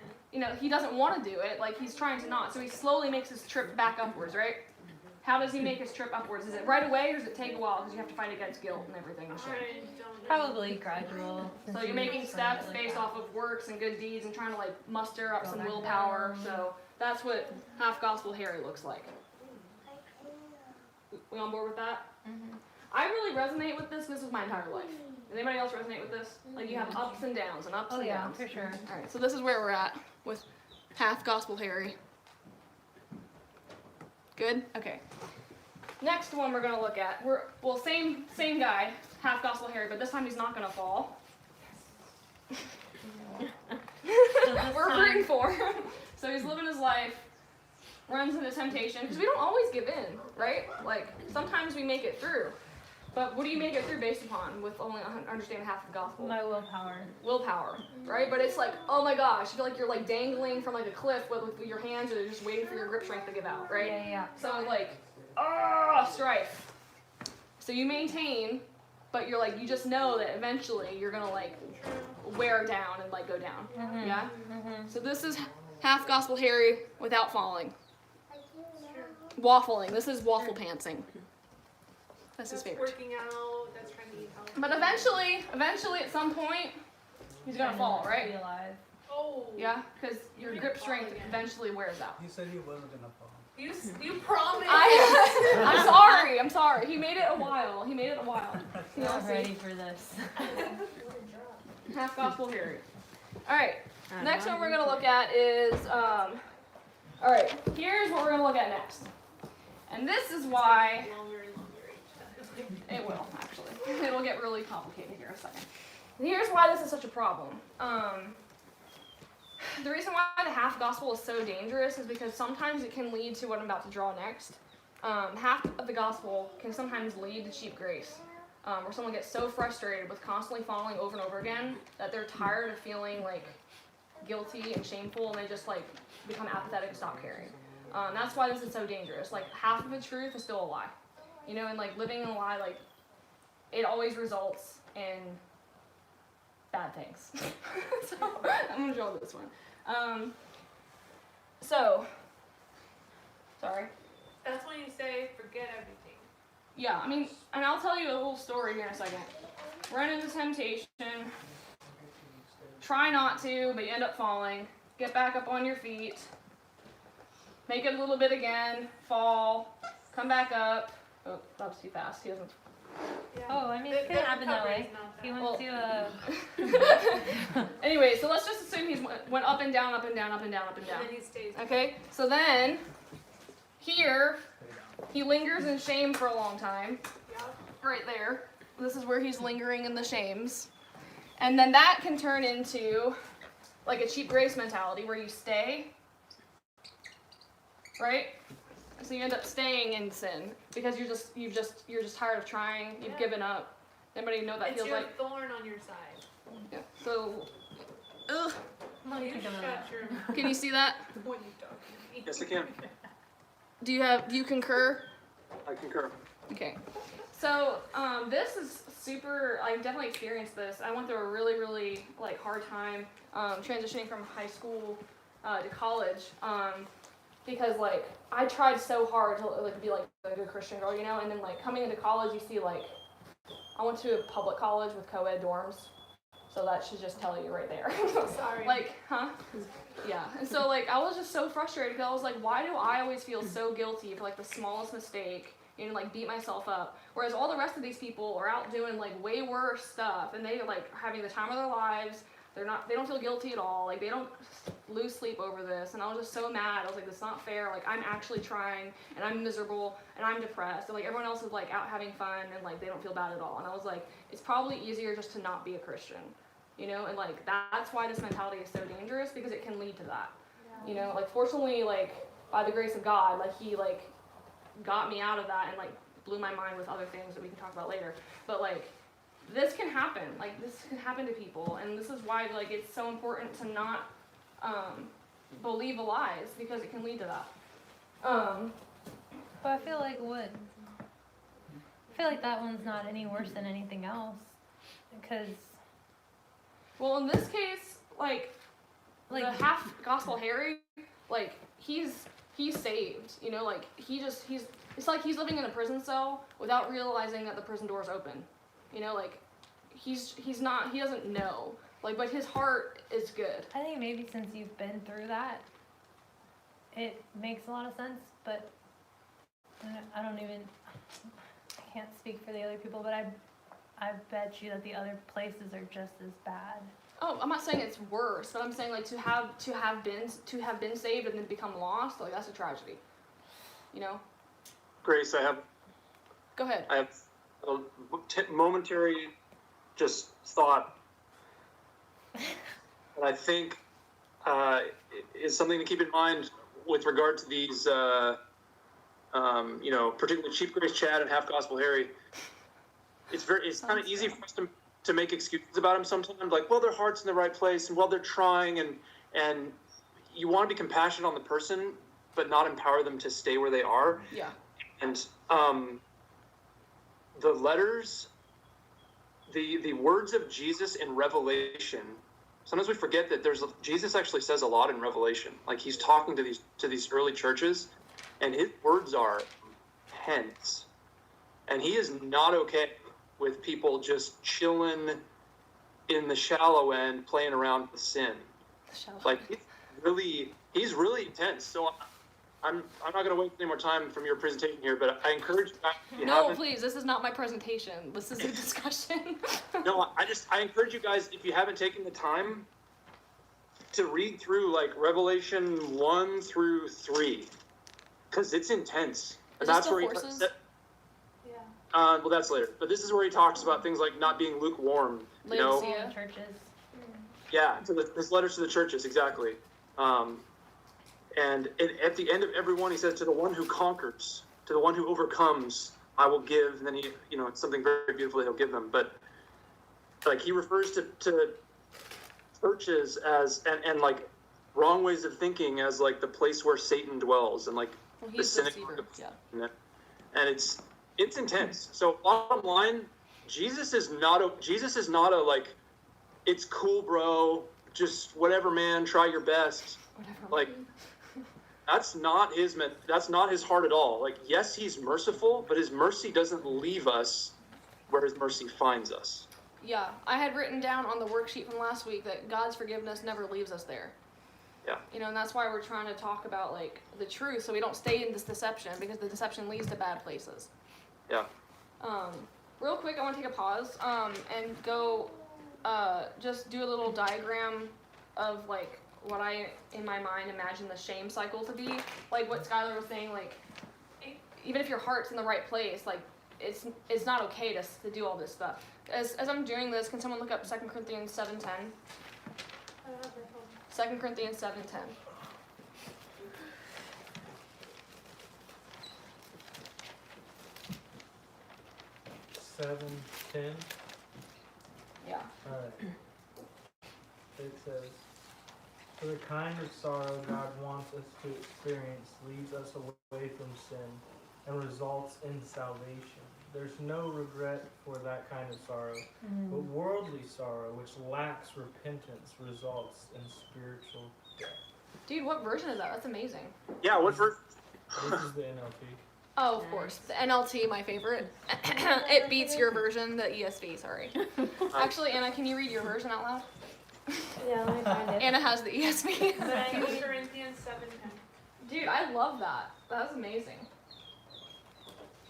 he doesn't want to do it. Like he's trying to not. So he slowly makes his trip back upwards, right? How does he make his trip upwards? Is it right away or does it take a while because you have to fight against guilt and everything and shit? I don't know. Probably gradual. So since you're you making explained steps it like based that. off of works and good deeds and trying to like muster up Go some back willpower. down. So that's what half gospel Harry looks like. We on board with that? Mm-hmm. I really resonate with this. This is my entire life. Does anybody else resonate with this? Like you have ups and downs and ups Oh and yeah, downs. for sure. All right, so this is where we're at with half gospel Harry. Good. Okay. Next one we're gonna look at. Same guy, half gospel Harry, but this time he's not gonna fall. We're rooting for him. So he's living his life, runs into temptation because we don't always give in, right? Like sometimes we make it through. But what do you make it through based upon with only understanding half the gospel? My willpower. Willpower, right? But it's like, oh my gosh, you feel like you're like dangling from like a cliff with your hands, or you're just waiting for your grip strength to give out, right? Yeah. So like, strife. So you maintain, but you're like, you just know that eventually you're gonna like wear down and like go down. Mhm. Yeah. Mhm. So this is half gospel Harry without falling. Waffling. This is waffle pantsing. That's his favorite. Working out, that's trying to eat healthy. But eventually at some point, he's gonna fall, right? Be alive. Oh. Yeah, because your grip strength eventually wears out. He said he wasn't gonna fall. You promised. I'm sorry. He made it a while. You know, Not see? ready for this. Half gospel Harry. All right. Next one we're gonna look at is all right. Here's what we're gonna look at next, and this is why Longer and longer. it will actually. It'll get really complicated here in a second. And here's why this is such a problem. The reason why the half gospel is so dangerous is because sometimes it can lead to what I'm about to draw next. Half of the gospel can sometimes lead to cheap grace, where someone gets so frustrated with constantly falling over and over again that they're tired of feeling like guilty and shameful, and they just like become apathetic and stop caring. That's why this is so dangerous. Like half of the truth is still a lie, you know, and like living in a lie, like it always results in bad things. So I'm gonna draw this one. Sorry. That's when you say forget everything. Yeah, I mean, and I'll tell you a little story here in a second. Run into temptation. Try not to, but you end up falling. Get back up on your feet. Make it a little bit again. Fall. Come back up. Oh, that was too fast. He doesn't. Yeah. Oh, I mean, The- it could the happen that recovery way. is not that He went Well- to Anyway, so let's just assume he's went up and down, up and down, up and down, up and down. And then he stays. Okay, so then here he lingers in shame for a long time. Right there. This is where he's lingering in the shames. And then that can turn into like a cheap grace mentality where you stay. Right? So you end up staying in sin because you're just tired of trying, you've given up. Anybody know what that It's feels your like? thorn on your side. Yeah. So ugh. What do you You think of shut that? your mouth Can you see that? when you talk to me. Yes, I can. Do you concur? I concur. Okay. So this is super. I definitely experienced this. I went through a really, really like hard time transitioning from high school to college because like I tried so hard to like be like a good Christian girl, you know. And then like coming into college, you see like I went to a public college with co-ed dorms, so that should just tell you right there. Sorry. Like, huh? Yeah. And so like I was just so frustrated because I was like, why do I always feel so guilty for like the smallest mistake? You know, like beat myself up. Whereas all the rest of these people are out doing like way worse stuff, and they like having the time of their lives. They don't feel guilty at all. Like they don't lose sleep over this. And I was just so mad. I was like, this is not fair. Like I'm actually trying, and I'm miserable, and I'm depressed, and like everyone else is like out having fun, and like they don't feel bad at all. And I was like, it's probably easier just to not be a Christian, you know. And like that's why this mentality is so dangerous because it can lead to that, you know. Like fortunately, like by the grace of God, like He like got me out of that and like blew my mind with other things that we can talk about later. But like this can happen. Like this can happen to people, and this is why like it's so important to not believe the lies because it can lead to that. But I feel like that one's not any worse than anything else, because Well, in this case, like the half gospel Harry, like he's saved, you know, like it's like he's living in a prison cell without realizing that the prison door is open. You know, like he doesn't know, like, but his heart is good. I think maybe since you've been through that, it makes a lot of sense. But I can't speak for the other people, but I bet you that the other places are just as bad. Oh, I'm not saying it's worse, but I'm saying like to have been saved and then become lost, like that's a tragedy. You know? Grace, Go ahead. I have a momentary just thought, and I think is something to keep in mind with regard to these, you know, particularly Cheap Grace Chad and Half Gospel Harry. it's kind of easy for us to make excuses about them sometimes, like, well, their heart's in the right place, and well, they're trying, and you want to be compassionate on the person, but not empower them to stay where they are. Yeah. And the letters, the words of Jesus in Revelation, sometimes we forget that Jesus actually says a lot in Revelation. Like, he's talking to these early churches, and his words are tense. And he is not okay with people just chilling in the shallow end, playing around with sin. Like, he's really intense. So I'm not going to waste any more time from your presentation here, but I encourage you guys, if you No, haven't- please, this is not my presentation. This is a discussion. No, I encourage you guys, if you haven't taken the time to read through like Revelation 1 through 3, because it's intense. And Is that's this where the he horses? well, that's later. But this is where he talks about things like not being lukewarm, you know? Laodicea. All churches. Yeah, his letters to the churches, exactly. And at the end of every one, he says, to the one who conquers, to the one who overcomes, I will give. And then he, it's something very beautiful that he'll give them. But like, he refers to churches as, and like wrong ways of thinking as like the place where Satan dwells, and like Well, the he's the synagogue deceiver. of Yeah. and it's intense. So bottom line, Jesus is not a like, it's cool, bro, just whatever, man, try your best. Whatever. Like, that's not his heart at all. Like, yes, he's merciful, but his mercy doesn't leave us where his mercy finds us. Yeah, I had written down on the worksheet from last week that God's forgiveness never leaves us there. Yeah. And that's why we're trying to talk about like the truth, so we don't stay in this deception, because the deception leads to bad places. Yeah. Real quick, I want to take a pause and go just do a little diagram of like what I in my mind imagine the shame cycle to be. Like what Skylar was saying, like even if your heart's in the right place, like it's not okay to do all this stuff. As I'm doing this, can someone look up 2 Corinthians 7:10? 2 Corinthians 7:10. Seven, 10. Yeah. Alright. It says, for the kind of sorrow God wants us to experience leads us away from sin and results in salvation. There's no regret for that kind of sorrow, but worldly sorrow, which lacks repentance, results in spiritual death. Dude, what version is that? That's amazing. Yeah, what verse? This is the NLT. Oh, of course. The NLT, my favorite. It beats your version, the ESV, sorry. Actually, Anna, can you read your version out loud? Yeah, let me find it. Anna has the ESV. 2 Corinthians 7:10. Dude, I love that. That was amazing.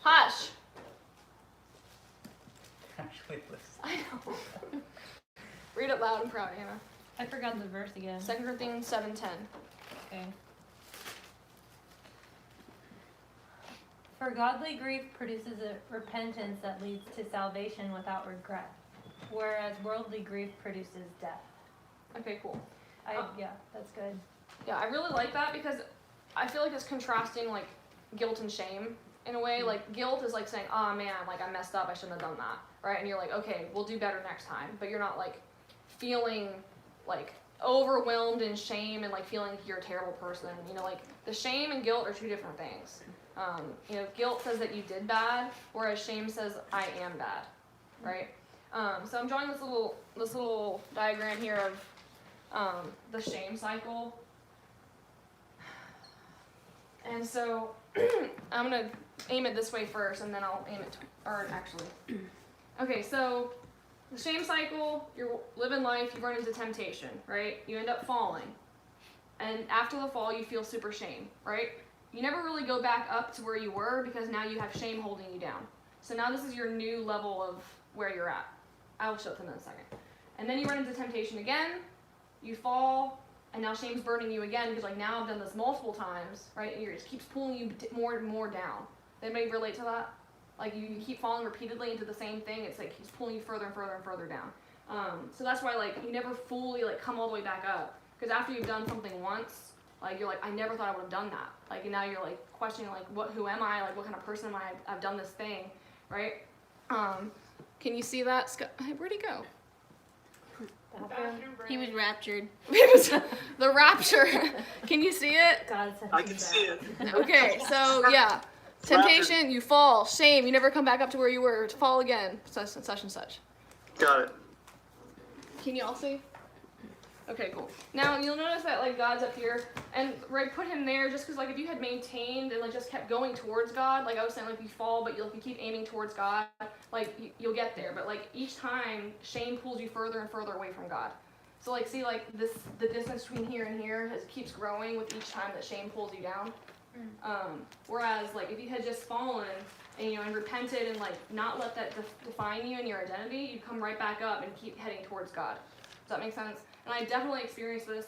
Hush! Actually, listen. I know. Read it loud and proud, Anna. I forgot the verse again. 2 Corinthians 7:10. Okay. For godly grief produces a repentance that leads to salvation without regret, whereas worldly grief produces death. Okay, cool. Yeah, that's good. Yeah, I really like that because I feel like it's contrasting like guilt and shame in a way. Like guilt is like saying, oh man, like I messed up, I shouldn't have done that, right? And you're like, okay, we'll do better next time. But you're not like feeling like overwhelmed in shame and like feeling like you're a terrible person. Like the shame and guilt are two different things. Guilt says that you did bad, whereas shame says I am bad, right? So I'm drawing this little diagram here of the shame cycle. And so I'm gonna aim it this way first, and then I'll aim it, okay, so the shame cycle, you're living life, you run into temptation, right? You end up falling. And after the fall, you feel super shame, right? You never really go back up to where you were because now you have shame holding you down. So now this is your new level of where you're at. I will show it to them in a second. And then you run into temptation again, you fall, and now shame's burning you again because like now I've done this multiple times, right? And it just keeps pulling you more and more down. Anybody relate to that? Like you keep falling repeatedly into the same thing. It's like keeps pulling you further and further and further down. So that's why like you never fully like come all the way back up, because after you've done something once, like you're like, I never thought I would have done that. Like and now you're like questioning like who am I? Like what kind of person am I? I've done this thing, right? Can you see that? Hey, where'd he go? Bathroom break. He was raptured. The rapture. Can you see it? God said I can see it. Okay, so yeah. Temptation, you fall. Shame, you never come back up to where you were. Fall again. Such and such. Got it. Can you all see? Okay, cool. Now you'll notice that like God's up here, and Ray put him there just because like if you had maintained and like just kept going towards God, like I was saying, like you fall, but if you keep aiming towards God, like you'll get there. But like each time, shame pulls you further and further away from God. So like see like the distance between here and here keeps growing with each time that shame pulls you down. Whereas like if you had just fallen and and repented and like not let that define you and your identity, you'd come right back up and keep heading towards God. Does that make sense? And I definitely experienced this,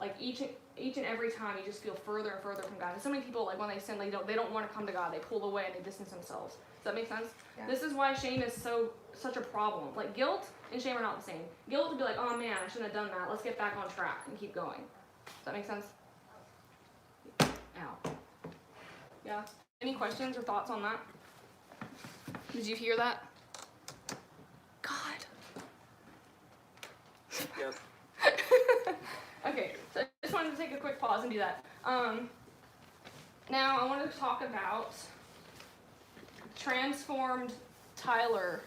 like each and every time you just feel further and further from God. And so many people, like when they sin, they don't want to come to God. They pull away and they distance themselves. Does that make sense? Yeah. This is why shame is such a problem. Like guilt and shame are not the same. Guilt would be like, oh man, I shouldn't have done that. Let's get back on track and keep going. Does that make sense? Ow. Yeah. Any questions or thoughts on that? Did you hear that? God. Yes. Okay, so I just wanted to take a quick pause and do that. Now I want to talk about transformed Tyler.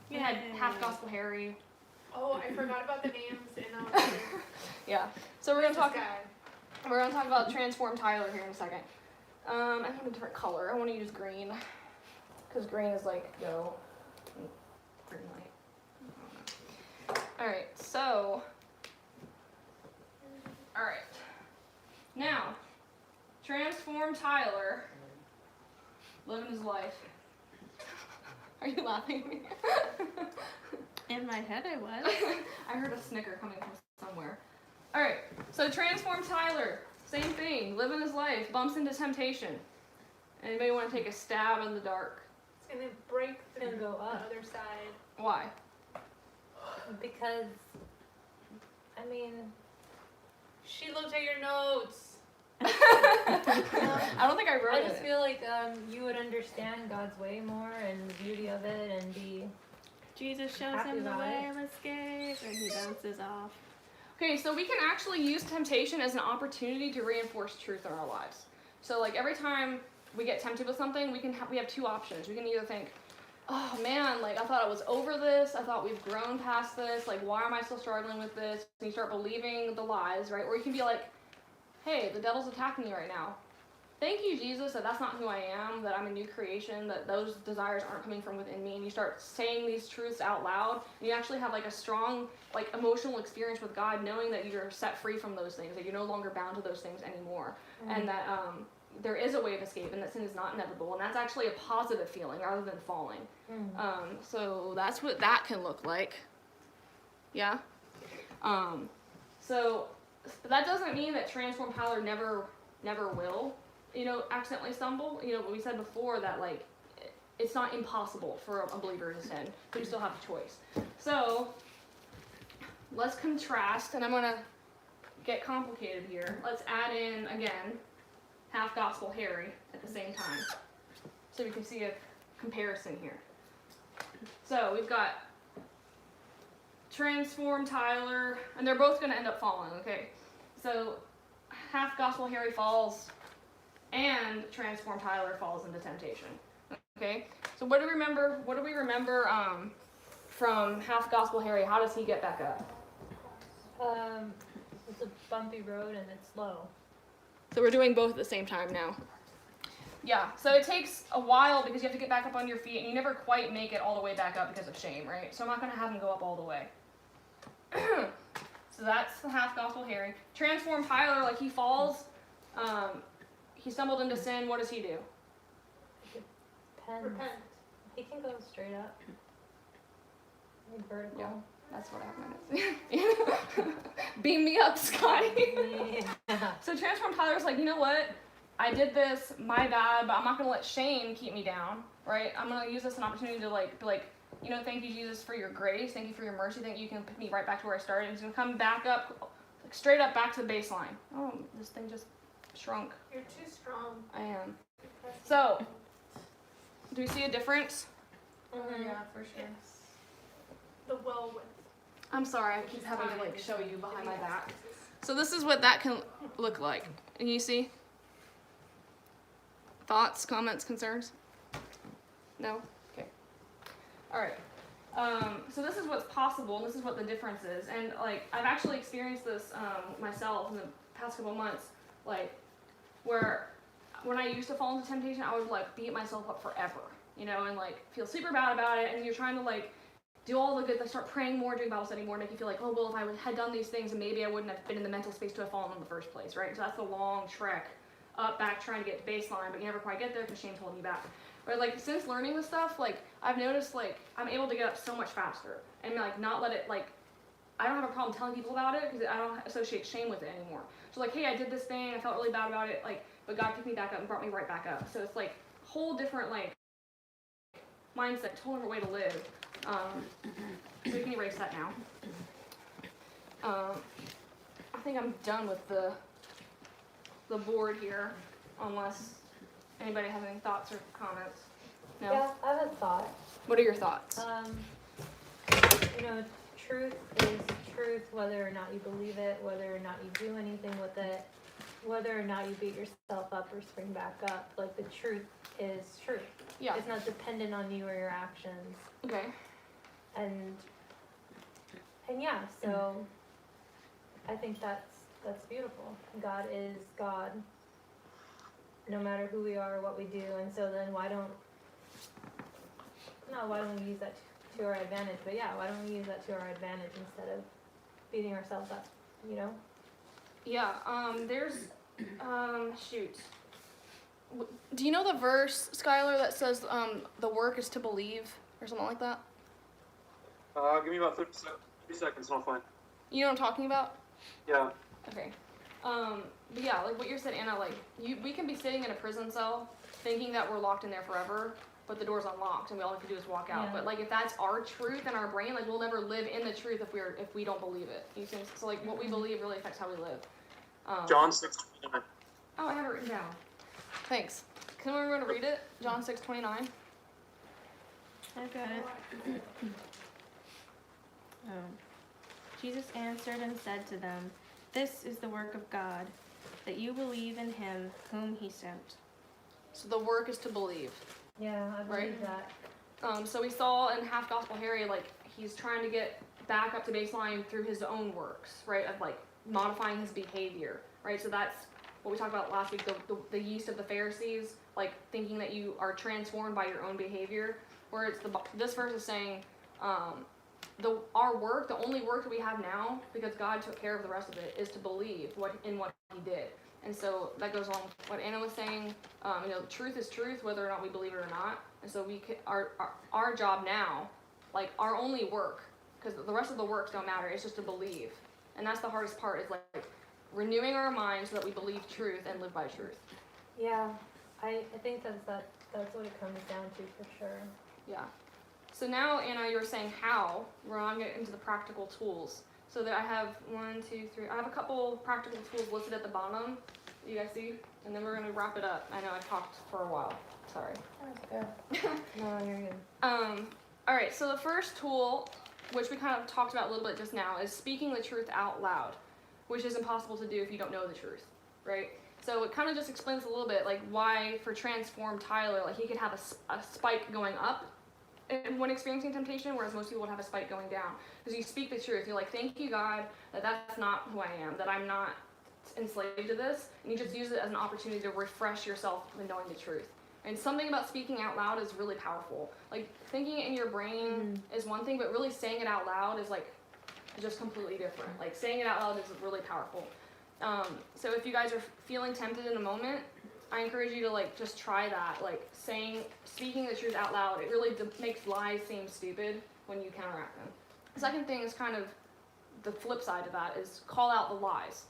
You had Half Gospel Harry. Oh, I forgot about the names and Yeah. So we're gonna talk. this guy. We're gonna talk about transformed Tyler here in a second. I want a different color. I want to use green because green is like green light. All right. So. All right. Now, transformed Tyler living his life. Are you laughing at me? In my head, I was. I heard a snicker coming from somewhere. All right, so transformed Tyler, same thing, living his life, bumps into temptation. Anybody want to take a stab in the dark? It's gonna break the Gonna go up. other side. Why? Because, I mean, She looked at your notes. I don't think I wrote I it. just feel like you would understand God's way more and the beauty of it and be. Jesus shows Happy him the about way it. of escape, and he bounces off. Okay, so we can actually use temptation as an opportunity to reinforce truth in our lives. So like every time we get tempted with something, we have two options. We can either think, oh man, like I thought I was over this, I thought we've grown past this, like why am I still struggling with this? And you start believing the lies, right? Or you can be like, hey, the devil's attacking me right now. Thank you, Jesus, that that's not who I am, that I'm a new creation, that those desires aren't coming from within me. And you start saying these truths out loud, and you actually have like a strong, like emotional experience with God, knowing that you're set free from those things, that you're no longer bound to those things anymore, and that there is a way of escape, and that sin is not inevitable, and that's actually a positive feeling rather than falling. So that's what that can look like. Yeah. So that doesn't mean that transformed Tyler never will, accidentally stumble. What we said before, that like it's not impossible for a believer to sin, but you still have a choice. So let's contrast, and I'm gonna get complicated here. Let's add in again Half Gospel Harry at the same time, so we can see a comparison here. So we've got transformed Tyler, and they're both gonna end up falling. Okay, so Half Gospel Harry falls, and transformed Tyler falls into temptation. Okay, so what do we remember? From Half Gospel Harry? How does he get back up? It's a bumpy road and it's slow. So we're doing both at the same time now. Yeah, so it takes a while because you have to get back up on your feet, and you never quite make it all the way back up because of shame, right? So I'm not going to have him go up all the way. So that's the Half Gospel Harry. Transformed Tyler, like he falls, he stumbled into sin. What does he do? Depends. Repent. He can go straight up. Like vertical. Yeah. That's what I meant. Beam me up, Scotty. Yeah. So transformed Tyler's like, you know what? I did this, my bad, but I'm not gonna let shame keep me down, right? I'm gonna use this as an opportunity to be like, thank you, Jesus, for your grace. Thank you for your mercy. Thank you can pick me right back to where I started. He's gonna come back up, like straight up back to the baseline. Oh, this thing just shrunk. You're too strong. I am. So Do we see a difference? Yeah, for sure. The well width. I'm sorry, I keep having to like show you behind my back. So this is what that can look like. And you see? Thoughts, comments, concerns? No? Okay. All right. So this is what's possible, and this is what the difference is. And like, I've actually experienced this myself in the past couple months, like, where when I used to fall into temptation, I would like beat myself up forever, you know, and like feel super bad about it. And you're trying to like do all the good, like start praying more, doing Bible study more, make you feel like, oh well, if I had done these things, maybe I wouldn't have been in the mental space to have fallen in the first place, right? So that's the long trek up, back, trying to get to baseline, but you never quite get there because shame's holding you back. But like since learning this stuff, like I've noticed like I'm able to get up so much faster and like not let it like, I don't have a problem telling people about it because I don't associate shame with it anymore. So like, hey, I did this thing, I felt really bad about it, like, but God picked me back up and brought me right back up. So it's like a whole different like mindset, total different way to live. So we can erase that now. I think I'm done with the board here, unless anybody has any thoughts or comments. No? Yeah, I have a thought. What are your thoughts? You know, truth is truth, whether or not you believe it, whether or not you do anything with it, whether or not you beat yourself up or spring back up. Like, the truth is truth. Yeah. It's not dependent on you or your actions. Okay. And yeah, so I think that's beautiful. God is God, no matter who we are or what we do. And so then why don't we use that to our advantage? But yeah, why don't we use that to our advantage instead of beating ourselves up, you know? Yeah, there's, shoot. Do you know the verse, Skylar, that says the work is to believe, or something like that? Give me about 30 seconds and I'll find. You know what I'm talking about? Yeah. Okay. But yeah, like what you said, Anna, like we can be sitting in a prison cell thinking that we're locked in there forever, but the door's unlocked and all we have to do is walk out. Yeah. But like if that's our truth in our brain, like we'll never live in the truth if we don't believe it. You see? So like what we believe really affects how we live. John 6:29. Oh, I have it written down. Thanks. Can we run to read it? John 6:29. I've got it. Jesus answered and said to them, "This is the work of God, that you believe in him whom he sent." So the work is to believe. Yeah, I believe Right. that. So we saw in Half Gospel Harry, like he's trying to get back up to baseline through his own works, right? Of like modifying his behavior, right? So that's what we talked about last week, the yeast of the Pharisees, like thinking that you are transformed by your own behavior. Where it's this verse is saying, our work, the only work that we have now, because God took care of the rest of it, is to believe what he did. And so that goes along with what Anna was saying. You know, truth is truth, whether or not we believe it or not. And so our job now, like our only work, because the rest of the works don't matter, it's just to believe. And that's the hardest part, is like renewing our minds so that we believe truth and live by truth. Yeah, I think that's what it comes down to for sure. Yeah. So now, Anna, you were saying how. We're on into the practical tools. So that I have 1, 2, 3. I have a couple practical tools listed at the bottom. You guys see? And then we're gonna wrap it up. I know I talked for a while. Sorry. That's good. No, you're good. All right. So the first tool, which we kind of talked about a little bit just now, is speaking the truth out loud, which is impossible to do if you don't know the truth, right? So it kind of just explains a little bit like why for transformed Tyler, like he could have a spike going up when experiencing temptation, whereas most people would have a spike going down. Because you speak the truth. You're like, thank you, God, that that's not who I am, that I'm not enslaved to this. And you just use it as an opportunity to refresh yourself in knowing the truth. And something about speaking out loud is really powerful. Like, thinking it in your brain is one thing, but really saying it out loud is like just completely different. Like, saying it out loud is really powerful. So if you guys are feeling tempted in a moment, I encourage you to like just try that, like speaking the truth out loud. It really makes lies seem stupid when you counteract them. The second thing is kind of the flip side of that, is call out the lies.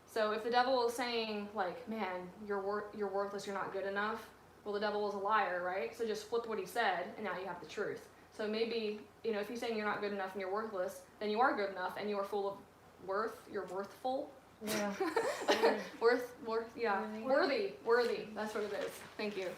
So if the devil is saying like, man, you're worthless, you're not good enough, well, the devil is a liar, right? So just flip what he said, and now you have the truth. So maybe, you know, if he's saying you're not good enough and you're worthless, then you are good enough and you are full of worth, you're worthful. Yeah. Worthy. That's what it is. Thank you.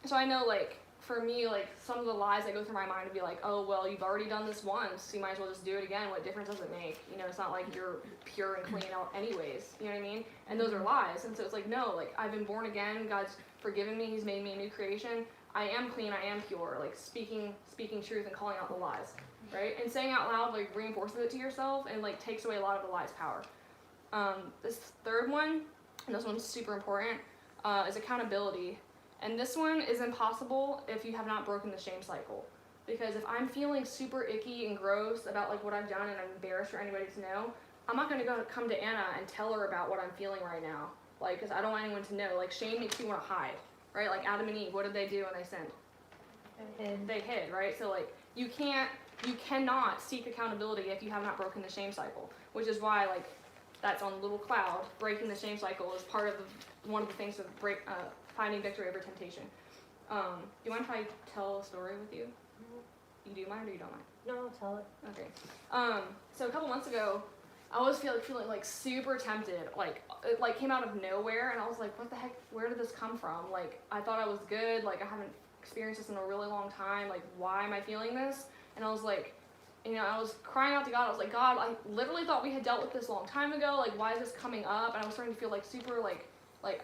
so I know, like, for me, like, some of the lies that go through my mind would be like, oh, well, you've already done this once, so you might as well just do it again. What difference does it make? You know, it's not like you're pure and clean out anyways. You know what I mean? And those are lies. And so it's like, no, like, I've been born again. God's forgiven me. He's made me a new creation. I am clean. I am pure. Like, speaking truth and calling out the lies, right? And saying out loud, like, reinforces it to yourself and, like, takes away a lot of the lie's power. This third one, and this one's super important, is accountability. And this one is impossible if you have not broken the shame cycle. Because if I'm feeling super icky and gross about like what I've done and I'm embarrassed for anybody to know, I'm not gonna come to Anna and tell her about what I'm feeling right now. Like, because I don't want anyone to know. Like, shame makes you want to hide, right? Like Adam and Eve, what did they do when they sinned? They hid, right? So like, you cannot seek accountability if you have not broken the shame cycle. Which is why, like, that's on Little Cloud. Breaking the shame cycle is part of one of the things to finding victory over temptation. Do you mind if I tell a story with you? You do mind or you don't mind? No, tell it. Okay. So a couple months ago, I was feeling like super tempted. Like, it like came out of nowhere, and I was like, what the heck? Where did this come from? Like, I thought I was good. Like, I haven't experienced this in a really long time. Like, why am I feeling this? And I was like, you know, I was crying out to God. I was like, God, I literally thought we had dealt with this a long time ago. Like, why is this coming up? And I was starting to feel like super like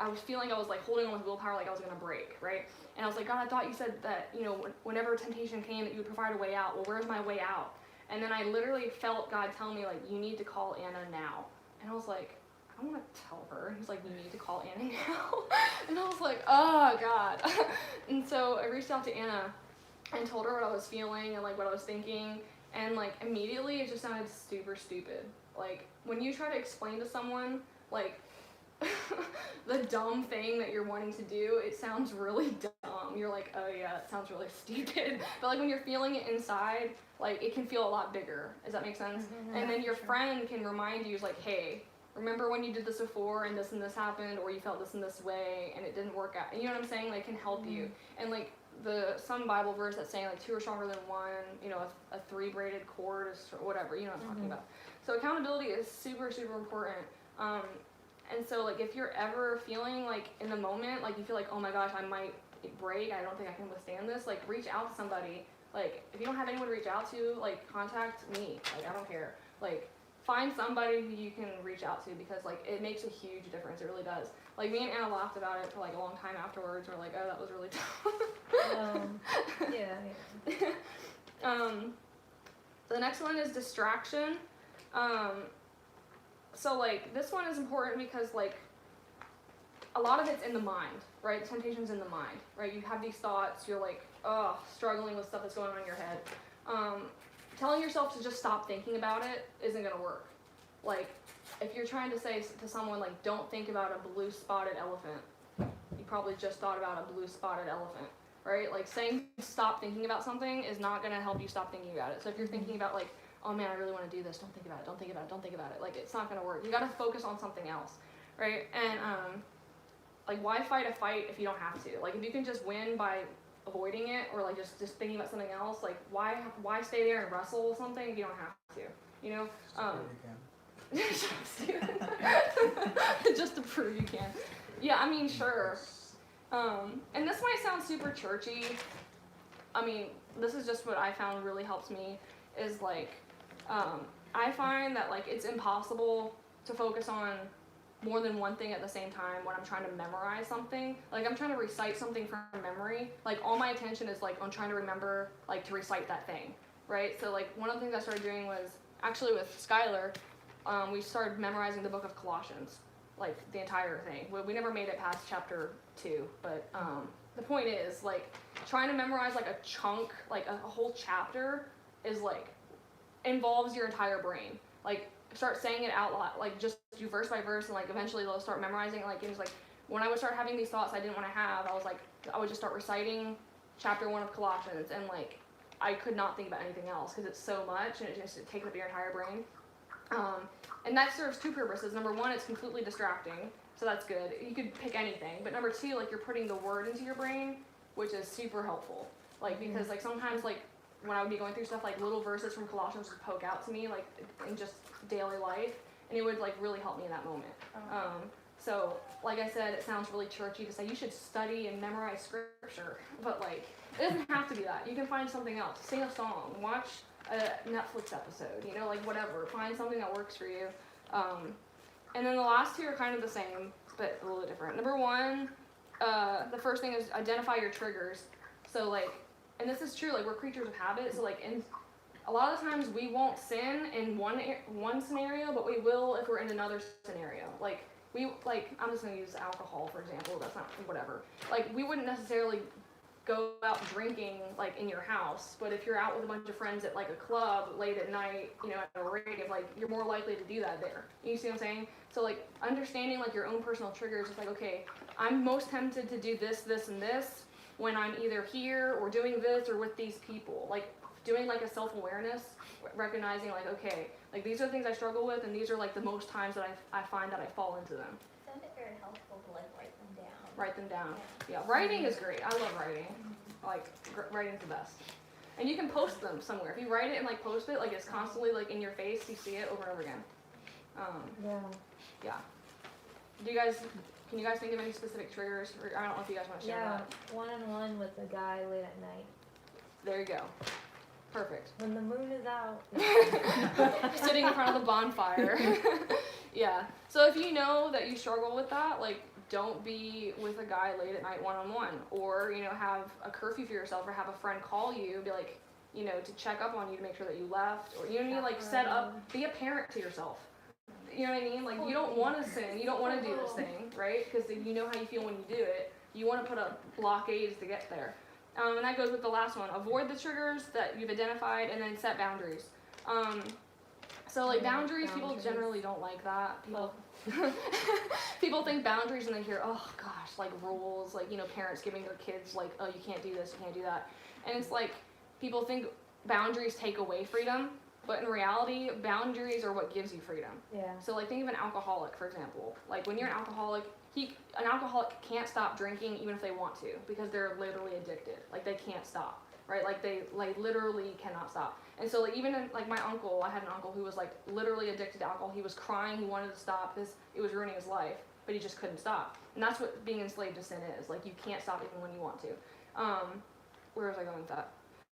I was feeling I was like holding on with willpower, like I was gonna break, right? And I was like, God, I thought you said that, you know, whenever temptation came, that you would provide a way out. Well, where's my way out? And then I literally felt God tell me, like, you need to call Anna now. And I was like, I don't want to tell her. He's like, you need to call Anna now. And I was like, oh God. And so I reached out to Anna and told her what I was feeling and like what I was thinking. And like immediately it just sounded super stupid. Like, when you try to explain to someone like the dumb thing that you're wanting to do, it sounds really dumb. You're like, oh yeah, it sounds really stupid. But like when you're feeling it inside, like it can feel a lot bigger. Does that make sense? Mm-hmm. And then your friend can remind you, like, hey, remember when you did this before and this happened, or you felt this in this way and it didn't work out. You know what I'm saying? Like, can help you. And like some Bible verse that's saying like 2 are stronger than 1, you know, a 3 braided cord is whatever, you know what I'm talking about. So accountability is super, super important. And so like if you're ever feeling like in the moment, like you feel like, oh my gosh, I might break, I don't think I can withstand this, like reach out to somebody. Like if you don't have anyone to reach out to, like contact me. Like I don't care. Like find somebody who you can reach out to, because like it makes a huge difference. It really does. Like me and Anna laughed about it for like a long time afterwards. We're like, oh, that was really tough. Yeah. The next one is distraction. So like this one is important because like a lot of it's in the mind, right? Temptation's in the mind, right? You have these thoughts, you're like, oh, struggling with stuff that's going on in your head. Telling yourself to just stop thinking about it isn't gonna work. Like if you're trying to say to someone like, don't think about a blue spotted elephant, you probably just thought about a blue spotted elephant, right? Like saying stop thinking about something is not gonna help you stop thinking about it. So if you're thinking about like, oh man, I really want to do this, don't think about it, don't think about it, don't think about it. Like, it's not going to work. You got to focus on something else, right? And, like, why fight a fight if you don't have to? Like, if you can just win by avoiding it, or, like, just thinking about something else, like, why stay there and wrestle something if you don't have to, you know? Just to prove you can. Yeah, I mean, sure. And this might sound super churchy. I mean, this is just what I found really helps me, is, like, I find that like it's impossible to focus on more than one thing at the same time when I'm trying to memorize something. Like I'm trying to recite something from memory. Like all my attention is like on trying to remember, like to recite that thing, right? So like one of the things I started doing was actually with Skylar, we started memorizing the book of Colossians, like the entire thing. We never made it past chapter 2, but the point is like trying to memorize like a chunk, like a whole chapter is like involves your entire brain. Like start saying it out loud, like just do verse by verse, and like eventually they'll start memorizing. Like it was like when I would start having these thoughts I didn't want to have, I would just start reciting chapter 1 of Colossians, and like I could not think about anything else because it's so much and it takes up your entire brain. And that serves 2 purposes. Number 1, it's completely distracting, so that's good. You could pick anything. But number 2, like you're putting the word into your brain, which is super helpful. Like because like sometimes like when I would be going through stuff, like little verses from Colossians would poke out to me, like in just daily life, and it would like really help me in that moment. So, like I said, it sounds really churchy to say you should study and memorize scripture, but like, it doesn't have to be that. You can find something else. Sing a song, watch a Netflix episode, you know, like whatever. Find something that works for you. And then the last two are kind of the same, but a little different. Number one, the first thing is identify your triggers. So like, and this is true, like we're creatures of habit, so like in a lot of times we won't sin in one scenario, but we will if we're in another scenario. Like I'm just gonna use alcohol for example. That's not whatever. Like we wouldn't necessarily go out drinking like in your house, but if you're out with a bunch of friends at like a club late at night, you know, at a rave, like you're more likely to do that there. You see what I'm saying? So like understanding like your own personal triggers is like, okay, I'm most tempted to do this, this, and this when I'm either here or doing this or with these people. Like doing like a self-awareness, recognizing like, okay, like these are the things I struggle with, and these are like the most times that I find that I fall into them. I found it very helpful to like write them down. Write them down. Yeah, writing is great. I love writing. Like writing's the best. And you can post them somewhere. If you write it and like post it, like it's constantly like in your face. You see it over and over again. Yeah. Can you guys think of any specific triggers? Or I don't know if you guys want to share that. One-on-one with a guy late at night. There you go. Perfect. When the moon is out. Sitting in front of the bonfire. Yeah. So if you know that you struggle with that, like don't be with a guy late at night one-on-one, or you know, have a curfew for yourself, or have a friend call you, be like, you know, to check up on you to make sure that you left, or you know what I mean, like set up, be a parent to yourself. You know what I mean? Like you don't want to sin, you don't want to do this thing, right? Because you know how you feel when you do it. You want to put up blockades to get there. And that goes with the last one. Avoid the triggers that you've identified, and then set boundaries. So like boundaries, people generally don't like that. People think boundaries and they hear, oh gosh, like rules, like, you know, parents giving their kids like, oh, you can't do this, you can't do that. And it's like, people think boundaries take away freedom, but in reality, boundaries are what gives you freedom. Yeah. So like think of an alcoholic, for example. Like when you're an alcoholic, an alcoholic can't stop drinking even if they want to, because they're literally addicted. Like they can't stop, right? Like they literally cannot stop. And so like even in, like my uncle, I had an uncle who was like literally addicted to alcohol. He was crying, he wanted to stop because it was ruining his life, but he just couldn't stop. And that's what being enslaved to sin is. Like you can't stop even when you want to. Where was I going with that?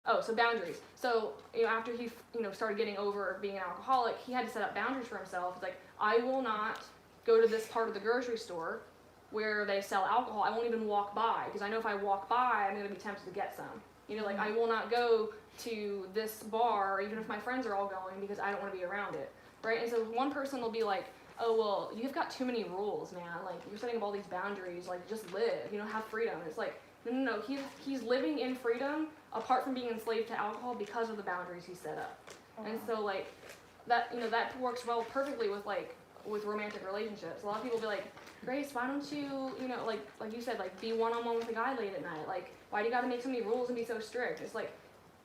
Oh, so boundaries. So, you know, after he, you know, started getting over being an alcoholic, he had to set up boundaries for himself. It's like, I will not go to this part of the grocery store where they sell alcohol. I won't even walk by, because I know if I walk by, I'm going to be tempted to get some. You know, like I will not go to this bar, even if my friends are all going, because I don't want to be around it, right? And so one person will be like, oh, well, you've got too many rules, man. Like, you're setting up all these boundaries. Like, just live, you know, have freedom. And it's like, no, he's living in freedom apart from being enslaved to alcohol because of the boundaries he set up. And so, like, that, you know, that works well perfectly with, like, with romantic relationships. A lot of people be like, Grace, why don't you, you know, like you said, like, be one-on-one with a guy late at night? Like, why do you gotta make so many rules and be so strict? It's like,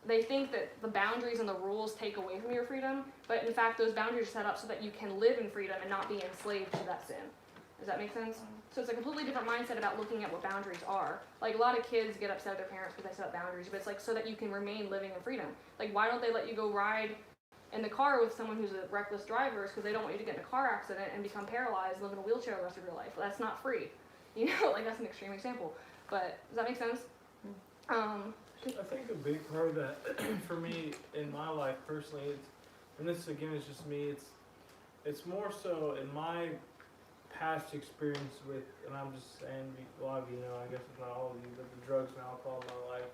they think that the boundaries and the rules take away from your freedom, but in fact, those boundaries are set up so that you can live in freedom and not be enslaved to that sin. Does that make sense? So it's a completely different mindset about looking at what boundaries are. Like, a lot of kids get upset at their parents because they set up boundaries, but it's like so that you can remain living in freedom. Like, why don't they let you go ride in the car with someone who's a reckless driver? Because they don't want you to get in a car accident and become paralyzed, live in a wheelchair the rest of your life. Well, that's not free. You know, like, that's an extreme example. But does that make sense? I think a big part of that, for me, in my life personally, and this again is just me, it's more so in my past experience with, and I'm just saying, a lot of you know, I guess it's not all of you, but the drugs and alcohol in my life,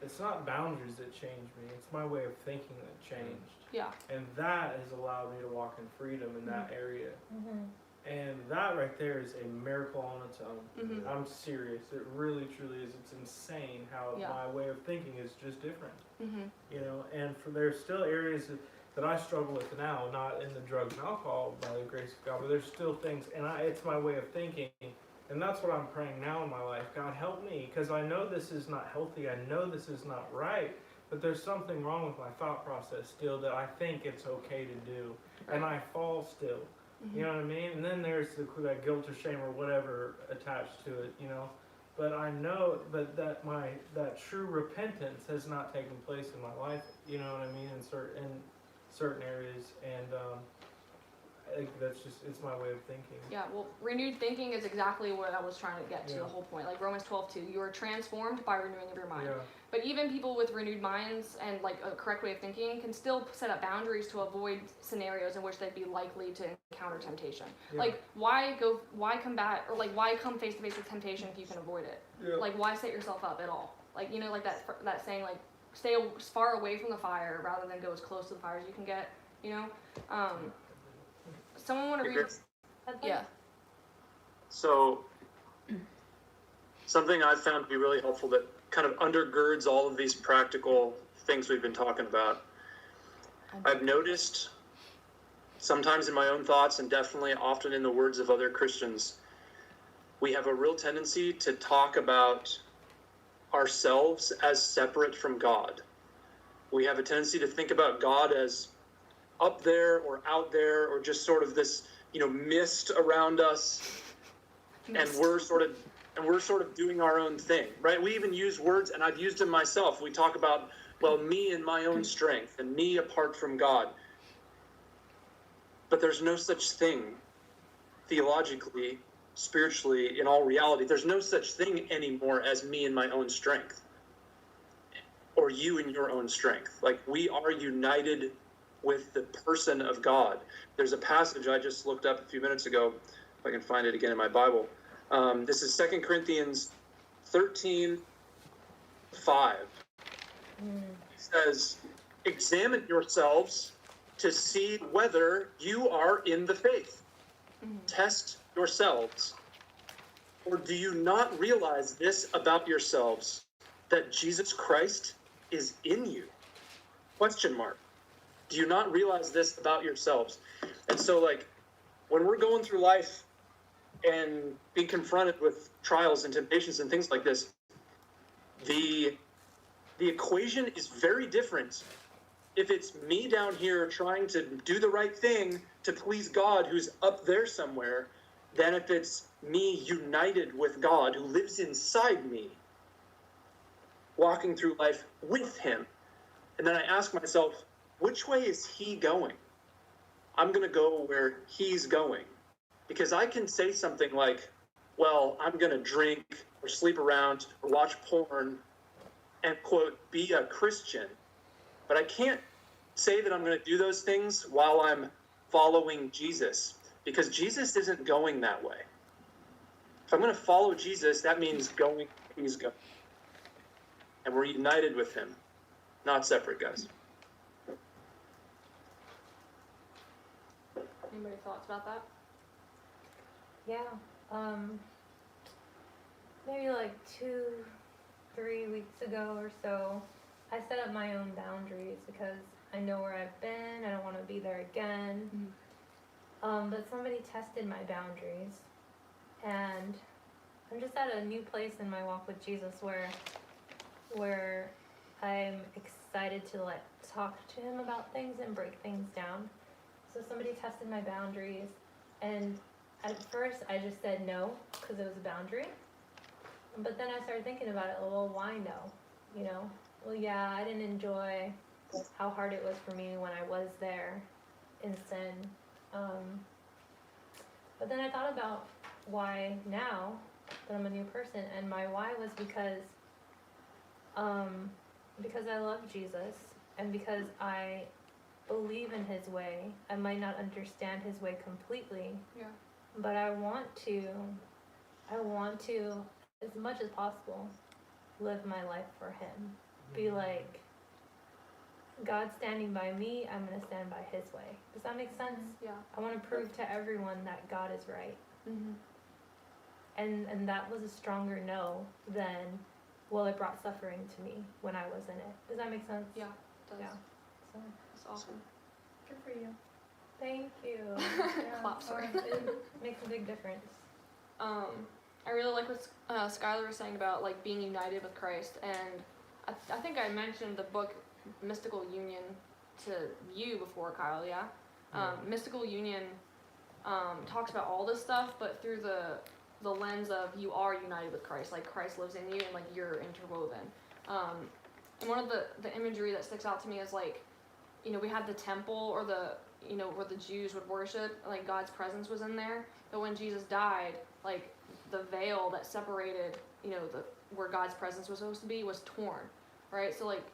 it's not boundaries that changed me, it's my way of thinking that changed. Yeah. And that has allowed me to walk in freedom in that area. Mm-hmm. And that right there is a miracle on its own. Mm-hmm. I'm serious. It really, truly is. It's insane how my way of thinking is just different. Mm-hmm. You know, and there's still areas that I struggle with now, not in the drugs and alcohol by the grace of God, but there's still things, and it's my way of thinking. And that's what I'm praying now in my life. God, help me, because I know this is not healthy. I know this is not right. But there's something wrong with my thought process still that I think it's okay to do. Right. And I fall still. Mm-hmm. You know what I mean? And then there's that guilt or shame or whatever attached to it, you know. But I know that true repentance has not taken place in my life, you know what I mean, in certain areas. And like that's just it's my way of thinking. Yeah, well, renewed thinking is exactly what I was trying to get to, Yeah. the whole point. Like Romans 12:2, you are transformed by renewing of your mind. Yeah. But even people with renewed minds and like a correct way of thinking can still set up boundaries to avoid scenarios in which they'd be likely to encounter temptation. Yeah. Like why combat, or like why come face to face with temptation if you can avoid it? Yeah. Like why set yourself up at all? Like, you know, like that saying, like stay as far away from the fire rather than go as close to the fire as you can get, you know? Someone want to read? Yeah. So, something I've found to be really helpful that kind of undergirds all of these practical things we've been talking about. I've noticed sometimes in my own thoughts, and definitely often in the words of other Christians, we have a real tendency to talk about ourselves as separate from God. We have a tendency to think about God as up there or out there, or just sort of this, mist around us, and we're sort of doing our own thing, right? We even use words, and I've used them myself. We talk about, well, me and my own strength, and me apart from God. But there's no such thing, theologically, spiritually, in all reality. There's no such thing anymore as me and my own strength, or you and your own strength. Like, we are united with the person of God. There's a passage I just looked up a few minutes ago, if I can find it again in my Bible. This is 2 Corinthians 13:5. It says, examine yourselves to see whether you are in the faith. Test yourselves. Or do you not realize this about yourselves, that Jesus Christ is in you? Question mark. Do you not realize this about yourselves? And so, like, when we're going through life and being confronted with trials and temptations and things like this, the equation is very different if it's me down here trying to do the right thing to please God who's up there somewhere, than if it's me united with God who lives inside me, walking through life with him. And then I ask myself, which way is he going? I'm going to go where he's going. Because I can say something like, well, I'm going to drink or sleep around or watch porn and, quote, be a Christian. But I can't say that I'm going to do those things while I'm following Jesus. Because Jesus isn't going that way. If I'm going to follow Jesus, that means going where he's going. And we're united with him, not separate, guys. Anybody thoughts about that? Yeah. Maybe like 2-3 weeks ago or so, I set up my own boundaries because I know where I've been. I don't want to be there again. But somebody tested my boundaries, and I'm just at a new place in my walk with Jesus where I'm excited to talk to him about things and break things down. So somebody tested my boundaries, and at first I just said no because it was a boundary. But then I started thinking about it. Well, why no? Well, yeah, I didn't enjoy how hard it was for me when I was there in sin. But then I thought about why now that I'm a new person, and my why was because I love Jesus, and because I believe in his way. I might not understand his way completely. Yeah. But I want to, as much as possible, live my life for him. Be like, God standing by me, I'm going to stand by his way. Does that make sense? Yeah. I want to prove to everyone that God is right. Mm-hmm. And that was a stronger no than, well, it brought suffering to me when I was in it. Does that make sense? Yeah, it does. Yeah. So, That's awesome. good for you. Thank you. Claps for it. It makes a big difference. I really like what Skylar was saying about like being united with Christ, and I think I mentioned the book Mystical Union to you before, Kyle. Yeah. Mystical Union talks about all this stuff, but through the lens of you are united with Christ, like Christ lives in you, and like you're interwoven. And one of the imagery that sticks out to me is like, we have the temple or the you know, where the Jews would worship, like God's presence was in there. But when Jesus died, like the veil that separated, you know, where God's presence was supposed to be was torn, right? So like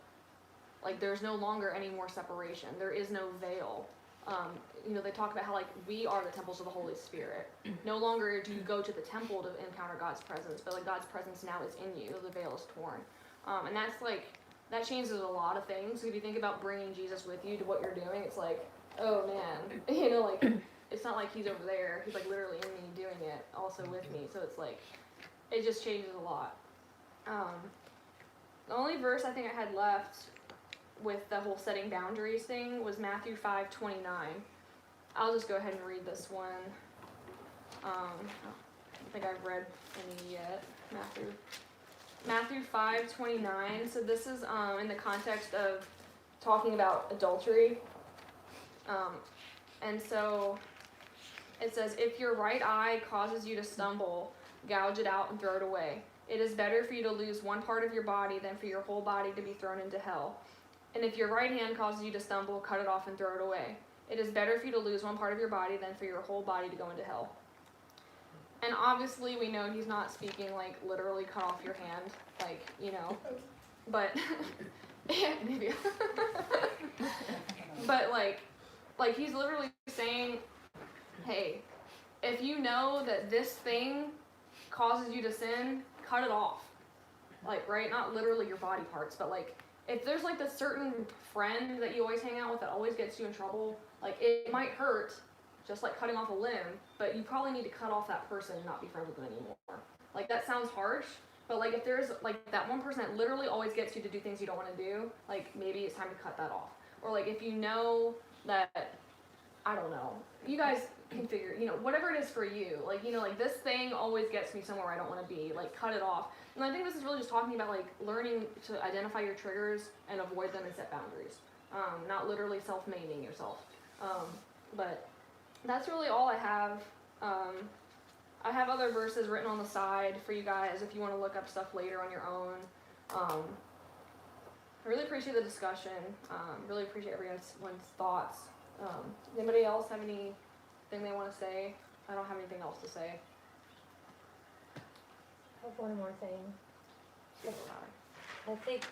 there's no longer any more separation. There is no veil. You know, they talk about how like we are the temples of the Holy Spirit. No longer do you go to the temple to encounter God's presence, but like God's presence now is in you. The veil is torn, and that's like that changes a lot of things. If you think about bringing Jesus with you to what you're doing, it's like, oh man, you know, like it's not like he's over there. He's like literally in me doing it, also with me. So it's like it just changes a lot. The only verse I think I had left with the whole setting boundaries thing was Matthew 5:29. I'll just go ahead and read this one. I don't think I've read any yet. Matthew 5:29. So this is in the context of talking about adultery. And so it says, if your right eye causes you to stumble, gouge it out and throw it away. It is better for you to lose one part of your body than for your whole body to be thrown into hell. And if your right hand causes you to stumble, cut it off and throw it away. It is better for you to lose one part of your body than for your whole body to go into hell. And obviously we know he's not speaking like literally cut off your hand, like, you know, but maybe. But like he's literally saying, hey, if you know that this thing causes you to sin, cut it off. Like, right? Not literally your body parts, but like if there's like this certain friend that you always hang out with that always gets you in trouble, like it might hurt, just like cutting off a limb, but you probably need to cut off that person and not be friends with them anymore. Like that sounds harsh, but like if there's like that one person that literally always gets you to do things you don't want to do, like maybe it's time to cut that off. Or like if you know that, I don't know, you guys can figure, you know, whatever it is for you, like, you know, like this thing always gets me somewhere I don't want to be, like cut it off. And I think this is really just talking about like learning to identify your triggers and avoid them and set boundaries. Not literally self-maiming yourself. But that's really all I have. I have other verses written on the side for you guys if you want to look up stuff later on your own. I really appreciate the discussion. Really appreciate everyone's thoughts. Does anybody else have anything they want to say? I don't have anything else to say. I have one more thing. I think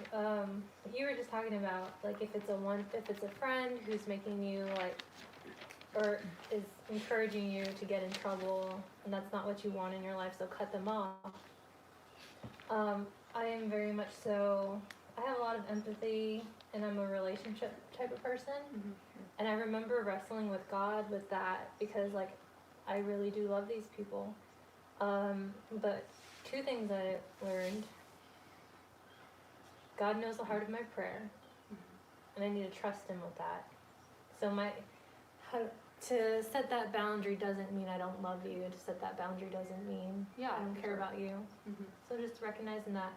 you were just talking about like if it's a friend who's making you like or is encouraging you to get in trouble and that's not what you want in your life, so cut them off. I am very much so. I have a lot of empathy and I'm a relationship type of person. Mm-hmm. And I remember wrestling with God with that because like I really do love these people. But two things I learned. God knows the heart of my prayer, and I need to trust Him with that. So to set that boundary doesn't mean I don't love you. To set that boundary doesn't mean I don't care about you. Mm-hmm. So just recognizing that,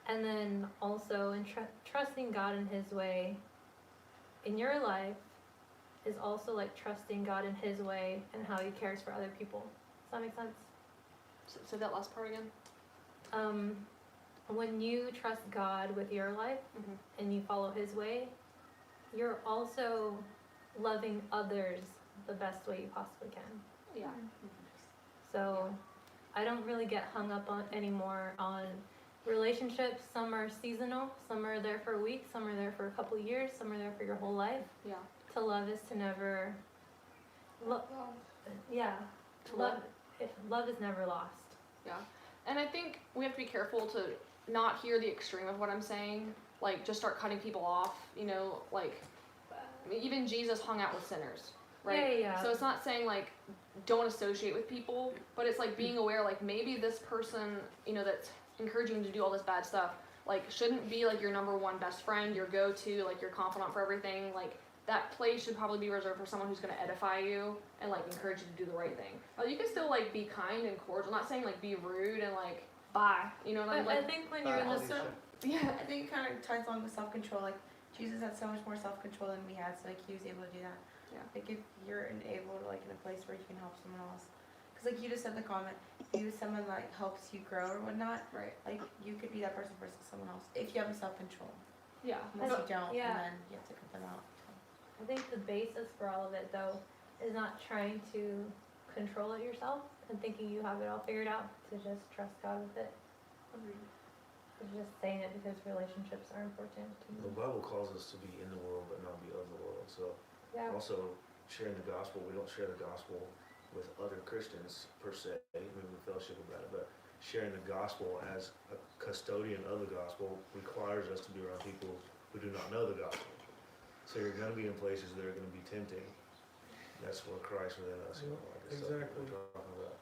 and then also in trusting God in His way in your life is also like trusting God in His way and how He cares for other people. Does that make sense? Say that last part again. When you trust God with your life and you follow His way, you're also loving others the best way you possibly can. Yeah. So I don't really get hung up on anymore on relationships. Some are seasonal, some are there for a week, some are there for a couple of years, some are there for your whole life. Yeah. To love is to never love is never lost. Yeah. And I think we have to be careful to not hear the extreme of what I'm saying. Like, just start cutting people off, you know, like, I mean, even Jesus hung out with sinners, right? Yeah. So it's not saying, like, don't associate with people, but it's, like, being aware, like, maybe this person, you know, that's encouraging you to do all this bad stuff, like, shouldn't be, like, your number one best friend, your go-to, like, your confidant for everything. Like, that place should probably be reserved for someone who's going to edify you and, like, encourage you to do the right thing. But you can still, like, be kind and cordial. I'm not saying, like, be rude and, like, bye. You know what I mean? But Like, I think when you're in the I think it kind of ties along with self-control. Like Jesus had so much more self-control than we had, so like he was able to do that. Yeah. Like if you're able to like in a place where you can help someone else, because like you just said in the comment, if you someone like helps you grow or whatnot, right. like you could be that person versus someone else if you have self-control. Yeah. Unless you don't, Yeah. and then you have to cut them out. So. I think the basis for all of it, though, is not trying to control it yourself and thinking you have it all figured out, to just trust God with it. I'm just saying it because relationships are important to The me. Bible calls us to be in the world but not be of the world. So Yeah. also sharing the gospel, we don't share the gospel with other Christians per se. Maybe we fellowship about it, but sharing the gospel as a custodian of the gospel requires us to be around people who do not know the gospel. So you're going to be in places that are going to be tempting. That's where Christ within us, you know, like the stuff that Exactly. we're talking about.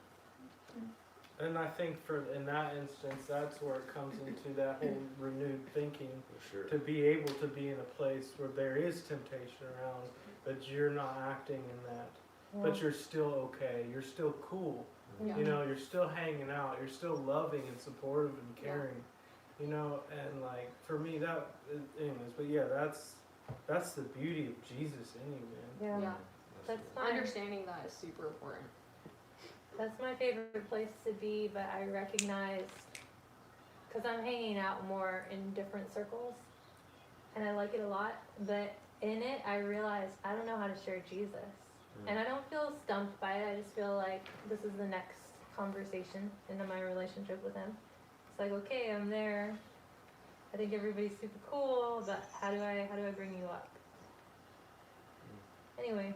And I think in that instance, that's where it comes into that whole renewed thinking, For sure. to be able to be in a place where there is temptation around, but you're not acting in that. But you're still okay. You're still cool. Yeah. You know, you're still hanging out. You're still loving and supportive and caring. You know, and like for me, that, anyways. But yeah, that's the beauty of Jesus, anyway. Yeah. Yeah. That's my Understanding that is super important. That's my favorite place to be, but I recognize, because I'm hanging out more in different circles, and I like it a lot, but in it, I realize I don't know how to share Jesus. And I don't feel stumped by it, I just feel like this is the next conversation into my relationship with him. It's like, okay, I'm there, I think everybody's super cool, but how do I bring you up? Anyway.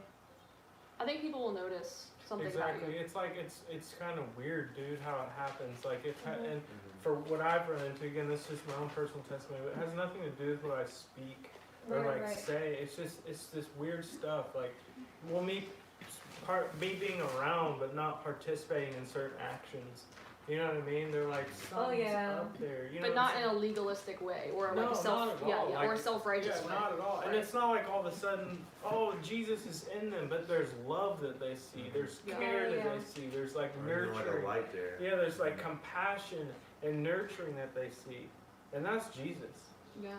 I think people will notice something Exactly. about you. It's like it's kind of weird, dude, how it happens. Like and Mhm. for what I've run into, again, this is just my own personal testimony, but it has nothing to do with what I speak or like say. It's this weird stuff. Like, well, me being around but not participating in certain actions. You know what I mean? They're like, something's up there. You know, But not in a legalistic way, or No, like a self, not at all. or a Like, self-righteous way. not at all. And Right. it's not like all of a sudden, oh, Jesus is in them, but there's love that they see. There's Yeah. care that Yeah. they see. There's like Or even like a nurturing. light there. Yeah, there's like compassion and nurturing that they see. And that's Jesus. Yeah.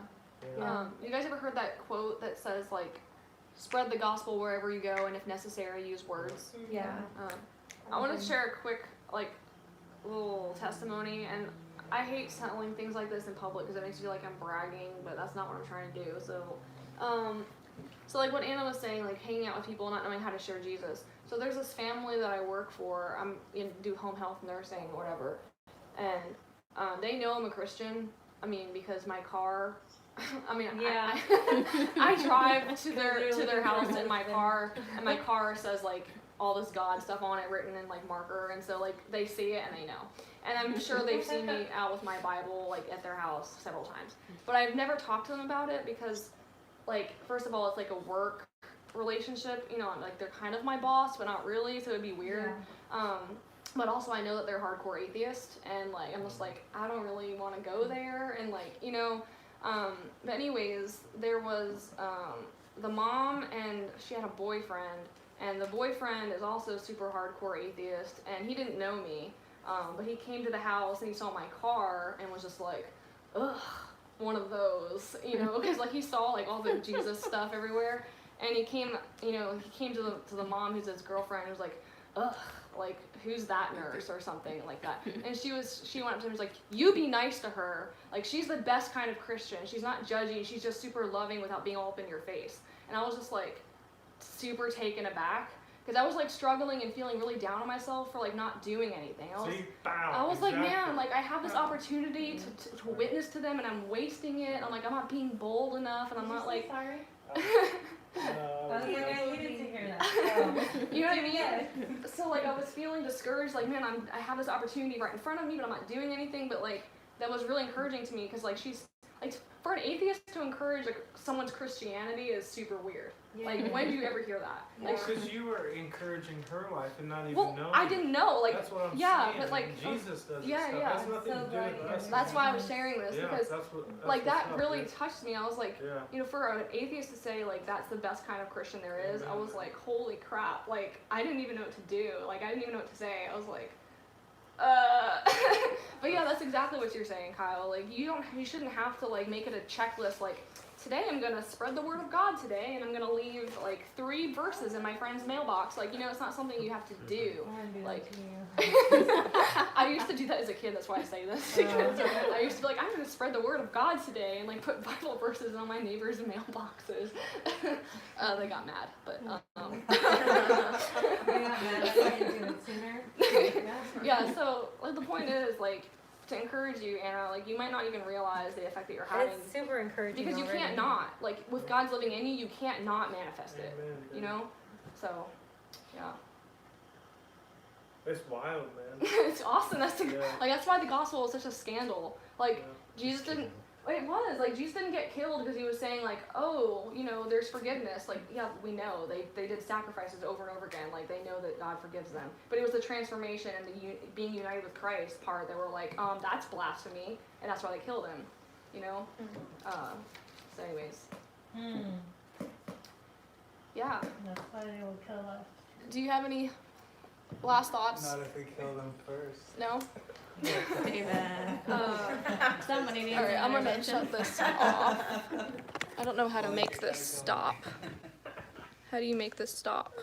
You know? You guys ever heard that quote that says like, spread the gospel wherever you go, and if necessary, use words? Yeah. I want to share a quick like little testimony, and I hate telling things like this in public because it makes me feel like I'm bragging, but that's not what I'm trying to do. So, so like what Anna was saying, like hanging out with people, not knowing how to share Jesus. So there's this family that I work for. Do home health nursing, whatever, and they know I'm a Christian. I mean, because my car. I mean, Yeah. I drive to their house in my car, and my car says like all this God stuff on it written in like marker, and so like they see it and they know. And I'm sure they've seen me out with my Bible like at their house several times. But I've never talked to them about it because, like, first of all, it's like a work relationship. You know, like they're kind of my boss, but not really, so it'd be weird. But also I know that they're hardcore atheist, and like I'm just like I don't really want to go there, and like you know. But anyways, there was the mom, and she had a boyfriend, and the boyfriend is also super hardcore atheist, and he didn't know me, but he came to the house and he saw my car and was just like, ugh, one of those, you know, because like he saw like all the Jesus stuff everywhere, and he came to the mom who's his girlfriend, and was like, ugh, like who's that nurse or something like that. And she went up to him and was like, you be nice to her, like she's the best kind of Christian, she's not judgy, she's just super loving without being all up in your face. And I was just like super taken aback because I was like struggling and feeling really down on myself for like not doing anything. I was like, man, like I have this opportunity to witness to them, and I'm wasting it. I'm like, I'm not being bold enough, and I'm not like sorry. No, I needed to hear that. You know what I mean? So like I was feeling discouraged, like man, I have this opportunity right in front of me, but I'm not doing anything. But like that was really encouraging to me because like she's like, for an atheist to encourage like someone's Christianity is super weird. Like when do you ever hear that? Like, because you were encouraging her life and not even well, knowing. I didn't know. Like that's what I'm yeah, saying. but like Jesus does this yeah, stuff. yeah. That's nothing to do with us. That's why I was sharing this Yeah, because that's like that what's up, really dude. touched me. I was like, Yeah. you know, for an atheist to say like that's the best kind of Christian there is, I was like, holy crap! Like I didn't even know what to do. Like I didn't even know what to say. I was like, but yeah, that's exactly what you're saying, Kyle. Like you shouldn't have to like make it a checklist. Like today I'm gonna spread the word of God today, and I'm gonna leave like 3 verses in my friend's mailbox. Like, you know, it's not something you have to do. Like, I used to do that as a kid. That's why I say this. Because I used to be like, I'm gonna spread the word of God today, and like put Bible verses on my neighbors' mailboxes. They got mad, but yeah. So like the point is like to encourage you, Anna. Like you might not even realize the effect that you're having. It's super encouraging Because you already. can't not. Like, with God's living in you, you can't not manifest it. Amen, You know? So, yeah. It's wild, man. It's awesome. That's Yeah. like that's why the gospel is such a scandal. Like, Jesus didn't. It was like Jesus didn't get killed because he was saying like, oh, you know, there's forgiveness. Like, yeah, we know they did sacrifices over and over again. Like they know that God forgives them. But it was the transformation and the being united with Christ part that were like, that's blasphemy, and that's why they killed him. You know. So, anyways. Yeah. That's why they will kill us. Do you have any last thoughts? Not if we kill them first. No. Amen. Somebody needs All right, I'm gonna intervention. shut this off. I don't know how to make this stop. How do you make this stop?